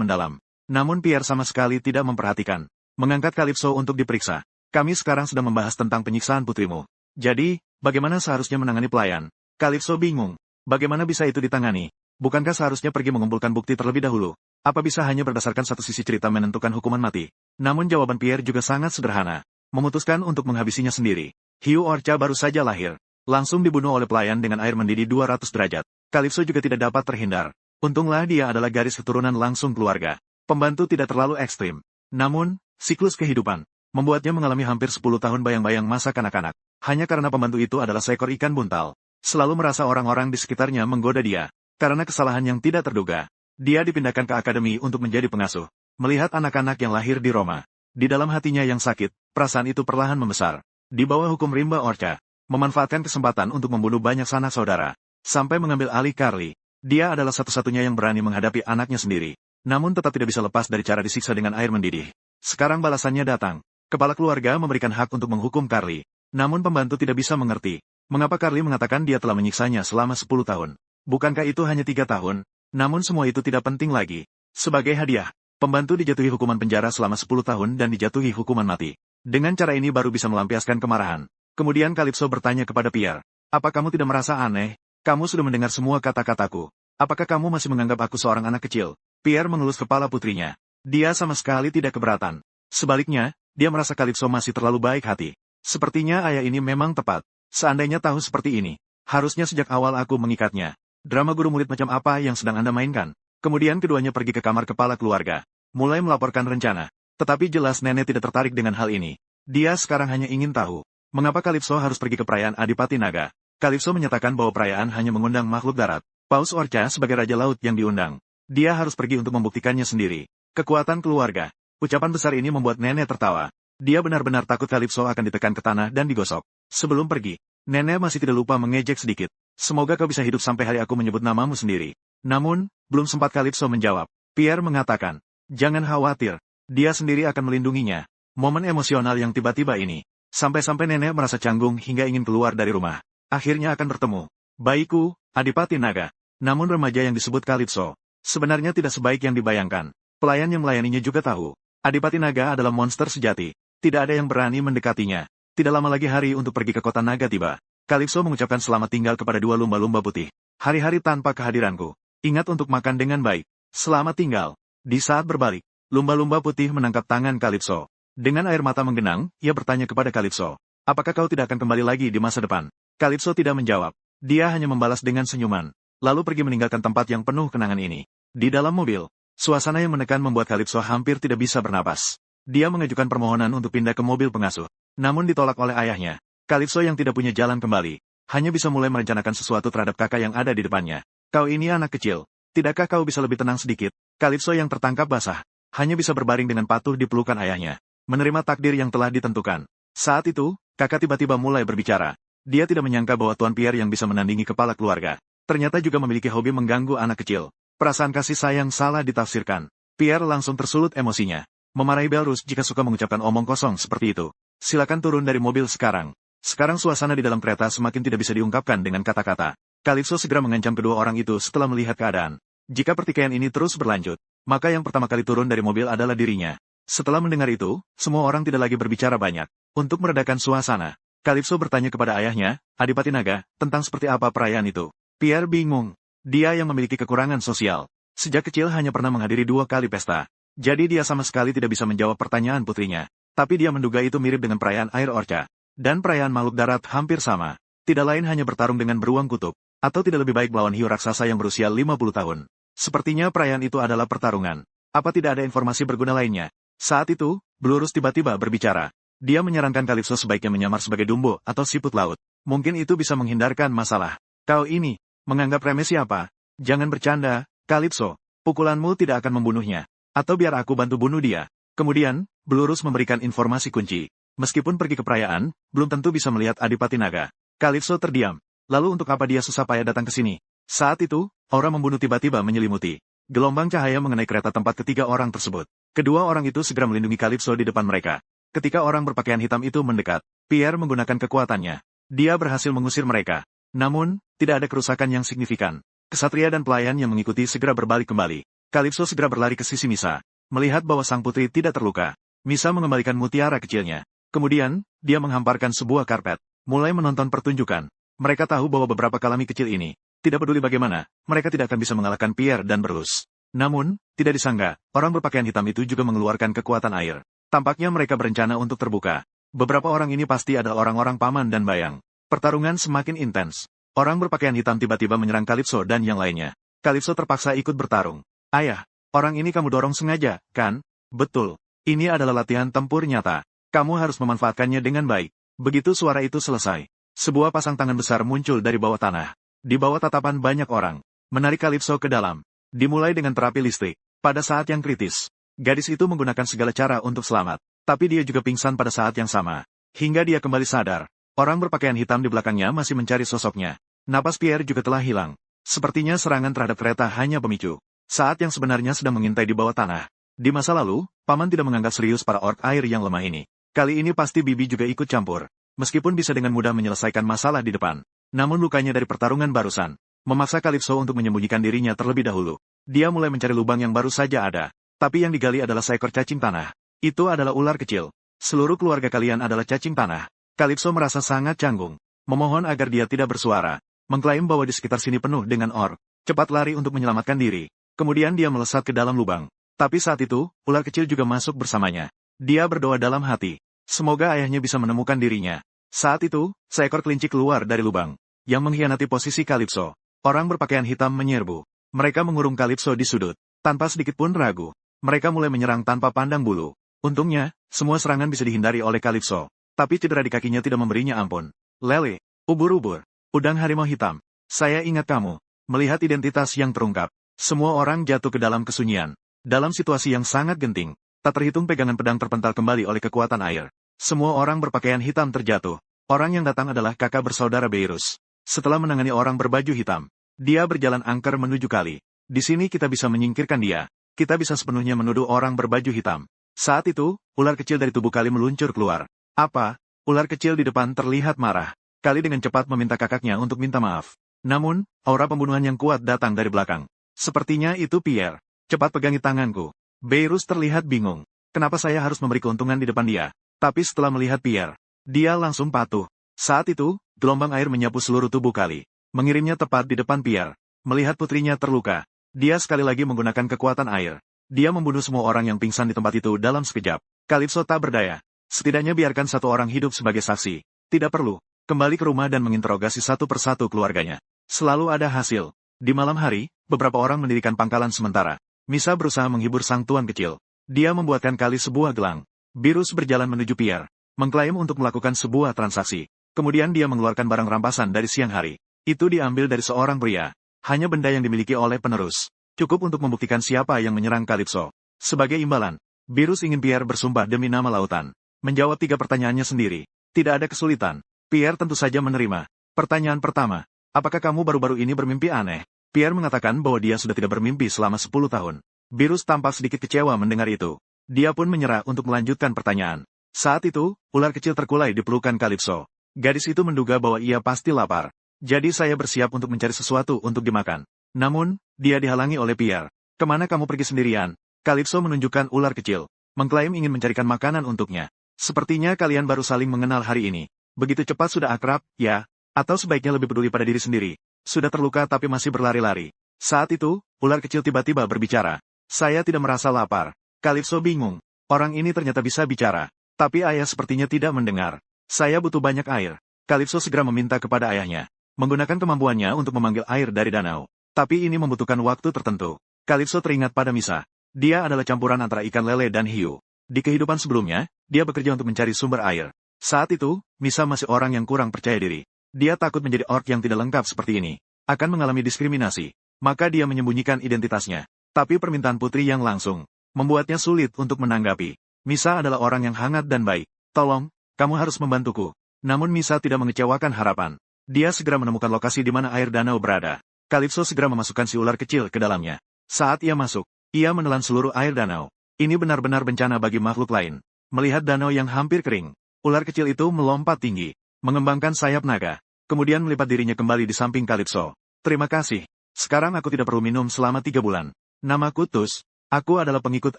Speaker 1: mendalam. Namun Pierre sama sekali tidak memperhatikan. Mengangkat Calypso untuk diperiksa. Kami sekarang sedang membahas tentang penyiksaan putrimu. Jadi, bagaimana seharusnya menangani pelayan? Calypso bingung. Bagaimana bisa itu ditangani? Bukankah seharusnya pergi mengumpulkan bukti terlebih dahulu? Apa bisa hanya berdasarkan satu sisi cerita menentukan hukuman mati? Namun jawaban Pierre juga sangat sederhana. Memutuskan untuk menghabisinya sendiri. Hiu Orca baru saja lahir. Langsung dibunuh oleh pelayan dengan air mendidih 200 derajat. Calypso juga tidak dapat terhindar. Untunglah dia adalah garis keturunan langsung keluarga. Pembantu tidak terlalu ekstrim. Namun, siklus kehidupan membuatnya mengalami hampir 10 tahun bayang-bayang masa kanak-kanak. Hanya karena pembantu itu adalah seekor ikan buntal. Selalu merasa orang-orang di sekitarnya menggoda dia. Karena kesalahan yang tidak terduga, dia dipindahkan ke akademi untuk menjadi pengasuh. Melihat anak-anak yang lahir di Roma, di dalam hatinya yang sakit, perasaan itu perlahan membesar. Di bawah hukum rimba Orca, memanfaatkan kesempatan untuk membunuh banyak sanak saudara, sampai mengambil alih Carly. Dia adalah satu-satunya yang berani menghadapi anaknya sendiri. Namun tetap tidak bisa lepas dari cara disiksa dengan air mendidih. Sekarang balasannya datang. Kepala keluarga memberikan hak untuk menghukum Carly. Namun pembantu tidak bisa mengerti. Mengapa Carly mengatakan dia telah menyiksanya selama 10 tahun? Bukankah itu hanya 3 tahun? Namun semua itu tidak penting lagi. Sebagai hadiah, pembantu dijatuhi hukuman penjara selama 10 tahun dan dijatuhi hukuman mati. Dengan cara ini baru bisa melampiaskan kemarahan. Kemudian Calypso bertanya kepada Pierre, "Apa kamu tidak merasa aneh? Kamu sudah mendengar semua kata-kataku. Apakah kamu masih menganggap aku seorang anak kecil?" Pierre mengelus kepala putrinya. Dia sama sekali tidak keberatan. Sebaliknya, dia merasa Calypso masih terlalu baik hati. Sepertinya ayah ini memang tepat. Seandainya tahu seperti ini, harusnya sejak awal aku mengikatnya. Drama guru murid macam apa yang sedang Anda mainkan? Kemudian keduanya pergi ke kamar kepala keluarga, mulai melaporkan rencana. Tetapi jelas nenek tidak tertarik dengan hal ini. Dia sekarang hanya ingin tahu, mengapa Calypso harus pergi ke perayaan Adipati Naga. Calypso menyatakan bahwa perayaan hanya mengundang makhluk darat. Paus Orca sebagai Raja Laut yang diundang. Dia harus pergi untuk membuktikannya sendiri. Kekuatan keluarga. Ucapan besar ini membuat nenek tertawa. Dia benar-benar takut Calypso akan ditekan ke tanah dan digosok. Sebelum pergi, nenek masih tidak lupa mengejek sedikit. "Semoga kau bisa hidup sampai hari aku menyebut namamu sendiri." Namun, belum sempat Calypso menjawab. Pierre mengatakan, "Jangan khawatir, dia sendiri akan melindunginya." Momen emosional yang tiba-tiba ini, sampai-sampai nenek merasa canggung hingga ingin keluar dari rumah. Akhirnya akan bertemu. "Baikku, Adipati Naga." Namun remaja yang disebut Calypso, sebenarnya tidak sebaik yang dibayangkan. Pelayan yang melayaninya juga tahu, Adipati Naga adalah monster sejati. Tidak ada yang berani mendekatinya. Tidak lama lagi hari untuk pergi ke kota naga tiba. Calypso mengucapkan selamat tinggal kepada 2 lumba-lumba putih. "Hari-hari tanpa kehadiranku. Ingat untuk makan dengan baik. Selamat tinggal." Di saat berbalik, lumba-lumba putih menangkap tangan Calypso. Dengan air mata menggenang, ia bertanya kepada Calypso, "Apakah kau tidak akan kembali lagi di masa depan?" Calypso tidak menjawab. Dia hanya membalas dengan senyuman, lalu pergi meninggalkan tempat yang penuh kenangan ini. Di dalam mobil, suasana yang menekan membuat Calypso hampir tidak bisa bernapas. Dia mengajukan permohonan untuk pindah ke mobil pengasuh, namun ditolak oleh ayahnya. Calypso yang tidak punya jalan kembali, hanya bisa mulai merencanakan sesuatu terhadap kakak yang ada di depannya. "Kau ini anak kecil. Tidakkah kau bisa lebih tenang sedikit?" Calypso yang tertangkap basah, hanya bisa berbaring dengan patuh di pelukan ayahnya, menerima takdir yang telah ditentukan. Saat itu, kakak tiba-tiba mulai berbicara. Dia tidak menyangka bahwa Tuan Pierre yang bisa menandingi kepala keluarga, ternyata juga memiliki hobi mengganggu anak kecil. Perasaan kasih sayang salah ditafsirkan. Pierre langsung tersulut emosinya. Memarahi Belrus jika suka mengucapkan omong kosong seperti itu. "Silakan turun dari mobil sekarang." Sekarang suasana di dalam kereta semakin tidak bisa diungkapkan dengan kata-kata. Calypso segera mengancam kedua orang itu setelah melihat keadaan. Jika pertikaian ini terus berlanjut, maka yang pertama kali turun dari mobil adalah dirinya. Setelah mendengar itu, semua orang tidak lagi berbicara banyak. Untuk meredakan suasana, Calypso bertanya kepada ayahnya, Adipati Naga, tentang seperti apa perayaan itu. Pierre bingung. Dia yang memiliki kekurangan sosial. Sejak kecil hanya pernah menghadiri 2 kali pesta. Jadi dia sama sekali tidak bisa menjawab pertanyaan putrinya. Tapi dia menduga itu mirip dengan perayaan air Orca. Dan perayaan makhluk darat hampir sama. Tidak lain hanya bertarung dengan beruang kutub. Atau tidak lebih baik melawan hiu raksasa yang berusia 50 tahun. Sepertinya perayaan itu adalah pertarungan. Apa tidak ada informasi berguna lainnya? Saat itu, Blurus tiba-tiba berbicara. Dia menyarankan Calypso sebaiknya menyamar sebagai Dumbo atau siput laut. Mungkin itu bisa menghindarkan masalah. "Kau ini, menganggap remeh siapa? Jangan bercanda, Calypso. Pukulanmu tidak akan membunuhnya. Atau biar aku bantu bunuh dia." Kemudian, Blurus memberikan informasi kunci. Meskipun pergi ke perayaan, belum tentu bisa melihat Adipati Naga. Calypso terdiam. Lalu untuk apa dia susah payah datang ke sini? Saat itu, aura membunuh tiba-tiba menyelimuti. Gelombang cahaya mengenai kereta tempat ketiga orang tersebut. Kedua orang itu segera melindungi Calypso di depan mereka. Ketika orang berpakaian hitam itu mendekat, Pierre menggunakan kekuatannya. Dia berhasil mengusir mereka. Namun, tidak ada kerusakan yang signifikan. Kesatria dan pelayan yang mengikuti segera berbalik kembali. Calypso segera berlari ke sisi Misa. Melihat bahwa sang putri tidak terluka, Misa mengembalikan mutiara kecilnya. Kemudian, dia menghamparkan sebuah karpet. Mulai menonton pertunjukan. Mereka tahu bahwa beberapa kalami kecil ini, tidak peduli bagaimana, mereka tidak akan bisa mengalahkan Pierre dan Berlus. Namun, tidak disangka, orang berpakaian hitam itu juga mengeluarkan kekuatan air. Tampaknya mereka berencana untuk terbuka. Beberapa orang ini pasti adalah orang-orang paman dan bayang. Pertarungan semakin intens. Orang berpakaian hitam tiba-tiba menyerang Calypso dan yang lainnya. Calypso terpaksa ikut bertarung. Ayah, orang ini kamu dorong sengaja, kan? Betul. Ini adalah latihan tempur nyata. Kamu harus memanfaatkannya dengan baik. Begitu suara itu selesai, sebuah pasang tangan besar muncul dari bawah tanah. Di bawah tatapan banyak orang, menarik Calypso ke dalam. Dimulai dengan terapi listrik. Pada saat yang kritis, gadis itu menggunakan segala cara untuk selamat. Tapi dia juga pingsan pada saat yang sama. Hingga dia kembali sadar. Orang berpakaian hitam di belakangnya masih mencari sosoknya. Napas Pierre juga telah hilang. Sepertinya serangan terhadap kereta hanya pemicu. Saat yang sebenarnya sedang mengintai di bawah tanah. Di masa lalu, Paman tidak menganggap serius para orc air yang lemah ini. Kali ini pasti Bibi juga ikut campur. Meskipun bisa dengan mudah menyelesaikan masalah di depan. Namun lukanya dari pertarungan barusan memaksa Calypso untuk menyembunyikan dirinya terlebih dahulu. Dia mulai mencari lubang yang baru saja ada. Tapi yang digali adalah seekor cacing tanah. Itu adalah ular kecil. Seluruh keluarga kalian adalah cacing tanah. Calypso merasa sangat canggung. Memohon agar dia tidak bersuara. Mengklaim bahwa di sekitar sini penuh dengan orc. Cepat lari untuk menyelamatkan diri. Kemudian dia melesat ke dalam lubang. Tapi saat itu, ular kecil juga masuk bersamanya. Dia berdoa dalam hati. Semoga ayahnya bisa menemukan dirinya. Saat itu, seekor kelinci keluar dari lubang. Yang mengkhianati posisi Calypso. Orang berpakaian hitam menyerbu. Mereka mengurung Calypso di sudut. Tanpa sedikit pun ragu. Mereka mulai menyerang tanpa pandang bulu. Untungnya, semua serangan bisa dihindari oleh Calypso. Tapi cedera di kakinya tidak memberinya ampun. Lele, ubur-ubur, udang harimau hitam. Saya ingat kamu. Melihat identitas yang terungkap. Semua orang jatuh ke dalam kesunyian. Dalam situasi yang sangat genting. Tak terhitung pegangan pedang terpental kembali oleh kekuatan air. Semua orang berpakaian hitam terjatuh. Orang yang datang adalah kakak bersaudara Beirus. Setelah menangani orang berbaju hitam, dia berjalan angker menuju kali. Di sini kita bisa menyingkirkan dia. Kita bisa sepenuhnya menuduh orang berbaju hitam. Saat itu, ular kecil dari tubuh Kali meluncur keluar. Apa? Ular kecil di depan terlihat marah. Kali dengan cepat meminta kakaknya untuk minta maaf. Namun, aura pembunuhan yang kuat datang dari belakang. Sepertinya itu Pierre. Cepat pegangi tanganku. Beirus terlihat bingung. Kenapa saya harus memberi keuntungan di depan dia? Tapi setelah melihat Pierre, dia langsung patuh. Saat itu, gelombang air menyapu seluruh tubuh Kali. Mengirimnya tepat di depan Pierre. Melihat putrinya terluka, dia sekali lagi menggunakan kekuatan air. Dia membunuh semua orang yang pingsan di tempat itu dalam sekejap. Calypso tak berdaya. Setidaknya biarkan satu orang hidup sebagai saksi. Tidak perlu. Kembali ke rumah dan menginterogasi satu persatu keluarganya. Selalu ada hasil. Di malam hari, beberapa orang mendirikan pangkalan sementara. Misa berusaha menghibur sang tuan kecil. Dia membuatkan Kali sebuah gelang. Beirus berjalan menuju Pierre. Mengklaim untuk melakukan sebuah transaksi. Kemudian dia mengeluarkan barang rampasan dari siang hari. Itu diambil dari seorang pria. Hanya benda yang dimiliki oleh penerus. Cukup untuk membuktikan siapa yang menyerang Calypso. Sebagai imbalan, Beirus ingin Pierre bersumpah demi nama lautan. Menjawab 3 pertanyaannya sendiri. Tidak ada kesulitan. Pierre tentu saja menerima. Pertanyaan pertama. Apakah kamu baru-baru ini bermimpi aneh? Pierre mengatakan bahwa dia sudah tidak bermimpi selama 10 tahun. Beirus tampak sedikit kecewa mendengar itu. Dia pun menyerah untuk melanjutkan pertanyaan. Saat itu, ular kecil terkulai di pelukan Calypso. Gadis itu menduga bahwa ia pasti lapar. Jadi saya bersiap untuk mencari sesuatu untuk dimakan. Namun, dia dihalangi oleh Pierre. Kemana kamu pergi sendirian? Calypso menunjukkan ular kecil. Mengklaim ingin mencarikan makanan untuknya. Sepertinya kalian baru saling mengenal hari ini. Begitu cepat sudah akrab, ya? Atau sebaiknya lebih peduli pada diri sendiri. Sudah terluka tapi masih berlari-lari. Saat itu, ular kecil tiba-tiba berbicara. Saya tidak merasa lapar. Calypso bingung. Orang ini ternyata bisa bicara. Tapi ayah sepertinya tidak mendengar. Saya butuh banyak air. Calypso segera meminta kepada ayahnya. Menggunakan kemampuannya untuk memanggil air dari danau. Tapi ini membutuhkan waktu tertentu. Calypso teringat pada Misa. Dia adalah campuran antara ikan lele dan hiu. Di kehidupan sebelumnya, dia bekerja untuk mencari sumber air. Saat itu, Misa masih orang yang kurang percaya diri. Dia takut menjadi orc yang tidak lengkap seperti ini. Akan mengalami diskriminasi. Maka dia menyembunyikan identitasnya. Tapi permintaan putri yang langsung membuatnya sulit untuk menanggapi. Misa adalah orang yang hangat dan baik. Tolong, kamu harus membantuku. Namun Misa tidak mengecewakan harapan. Dia segera menemukan lokasi di mana air danau berada. Calypso segera memasukkan si ular kecil ke dalamnya. Saat ia masuk, ia menelan seluruh air danau. Ini benar-benar bencana bagi makhluk lain. Melihat danau yang hampir kering, ular kecil itu melompat tinggi, mengembangkan sayap naga, kemudian melipat dirinya kembali di samping Calypso. Terima kasih. Sekarang aku tidak perlu minum selama 3 bulan. Namaku Tus. Aku adalah pengikut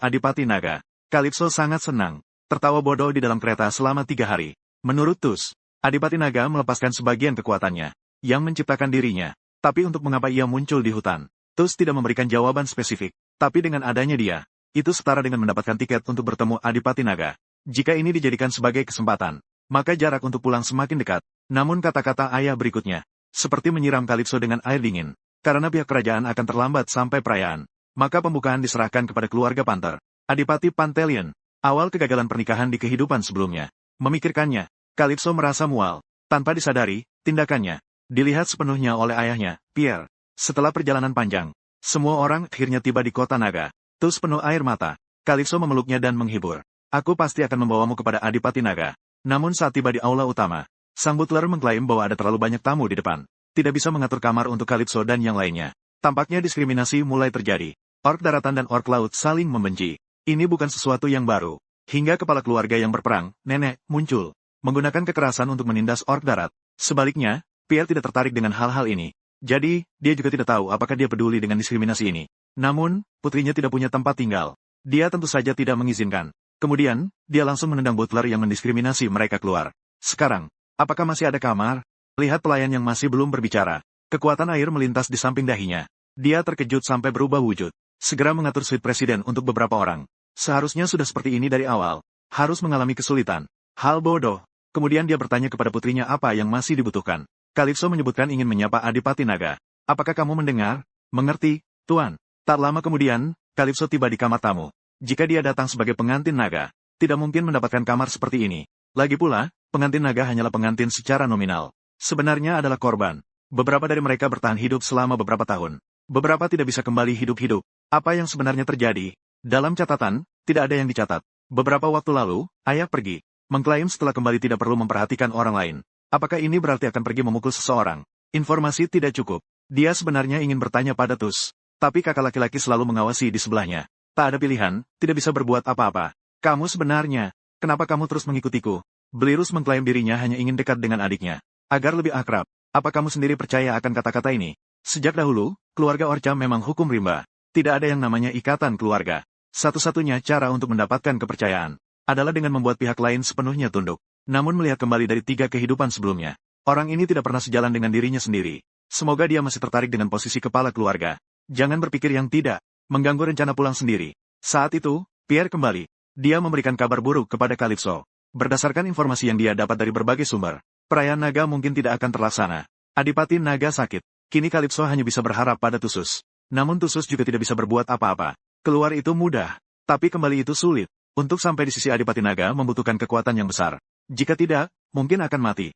Speaker 1: Adipati Naga. Calypso sangat senang, tertawa bodoh di dalam kereta selama 3 hari. Menurut Tus, Adipati Naga melepaskan sebagian kekuatannya, yang menciptakan dirinya. Tapi untuk mengapa ia muncul di hutan? Tus tidak memberikan jawaban spesifik, tapi dengan adanya dia, itu setara dengan mendapatkan tiket untuk bertemu Adipati Naga. Jika ini dijadikan sebagai kesempatan, maka jarak untuk pulang semakin dekat. Namun kata-kata ayah berikutnya, seperti menyiram Calypso dengan air dingin, karena pihak kerajaan akan terlambat sampai perayaan. Maka pembukaan diserahkan kepada keluarga Panther. Adipati Pantelion, awal kegagalan pernikahan di kehidupan sebelumnya. Memikirkannya, Calypso merasa mual. Tanpa disadari, tindakannya dilihat sepenuhnya oleh ayahnya, Pierre. Setelah perjalanan panjang, semua orang akhirnya tiba di kota naga. Tus penuh air mata. Calypso memeluknya dan menghibur. Aku pasti akan membawamu kepada Adipati Naga. Namun saat tiba di aula utama, sang butler mengklaim bahwa ada terlalu banyak tamu di depan. Tidak bisa mengatur kamar untuk Calypso dan yang lainnya. Tampaknya diskriminasi mulai terjadi. Ork daratan dan ork laut saling membenci. Ini bukan sesuatu yang baru. Hingga kepala keluarga yang berperang, nenek, muncul. Menggunakan kekerasan untuk menindas ork darat. Sebaliknya, Pierre tidak tertarik dengan hal-hal ini. Jadi, dia juga tidak tahu apakah dia peduli dengan diskriminasi ini. Namun, putrinya tidak punya tempat tinggal. Dia tentu saja tidak mengizinkan. Kemudian, dia langsung menendang butler yang mendiskriminasi mereka keluar. Sekarang, apakah masih ada kamar? Lihat pelayan yang masih belum berbicara. Kekuatan air melintas di samping dahinya. Dia terkejut sampai berubah wujud. Segera mengatur suite presiden untuk beberapa orang. Seharusnya sudah seperti ini dari awal. Harus mengalami kesulitan. Hal bodoh. Kemudian dia bertanya kepada putrinya apa yang masih dibutuhkan. Calypso menyebutkan ingin menyapa Adipati Naga. Apakah kamu mendengar? Mengerti, Tuan. Tak lama kemudian, Calypso tiba di kamar tamu. Jika dia datang sebagai pengantin naga, tidak mungkin mendapatkan kamar seperti ini. Lagi pula, pengantin naga hanyalah pengantin secara nominal. Sebenarnya adalah korban. Beberapa dari mereka bertahan hidup selama beberapa tahun. Beberapa tidak bisa kembali hidup-hidup. Apa yang sebenarnya terjadi? Dalam catatan, tidak ada yang dicatat. Beberapa waktu lalu, ayah pergi. Mengklaim setelah kembali tidak perlu memperhatikan orang lain. Apakah ini berarti akan pergi memukul seseorang? Informasi tidak cukup. Dia sebenarnya ingin bertanya pada Tus. Tapi kakak laki-laki selalu mengawasi di sebelahnya. Tak ada pilihan, tidak bisa berbuat apa-apa. Kamu sebenarnya, kenapa kamu terus mengikutiku? Belirus mengklaim dirinya hanya ingin dekat dengan adiknya. Agar lebih akrab. Apa kamu sendiri percaya akan kata-kata ini? Sejak dahulu, keluarga Orca memang hukum rimba. Tidak ada yang namanya ikatan keluarga. Satu-satunya cara untuk mendapatkan kepercayaan adalah dengan membuat pihak lain sepenuhnya tunduk. Namun melihat kembali dari 3 kehidupan sebelumnya, orang ini tidak pernah sejalan dengan dirinya sendiri. Semoga dia masih tertarik dengan posisi kepala keluarga. Jangan berpikir yang tidak, mengganggu rencana pulang sendiri. Saat itu, Pierre kembali. Dia memberikan kabar buruk kepada Calypso. Berdasarkan informasi yang dia dapat dari berbagai sumber, perayaan naga mungkin tidak akan terlaksana. Adipati Naga sakit. Kini Calypso hanya bisa berharap pada Tusus. Namun Tusus juga tidak bisa berbuat apa-apa. Keluar itu mudah, tapi kembali itu sulit. Untuk sampai di sisi Adipati Naga membutuhkan kekuatan yang besar. Jika tidak, mungkin akan mati.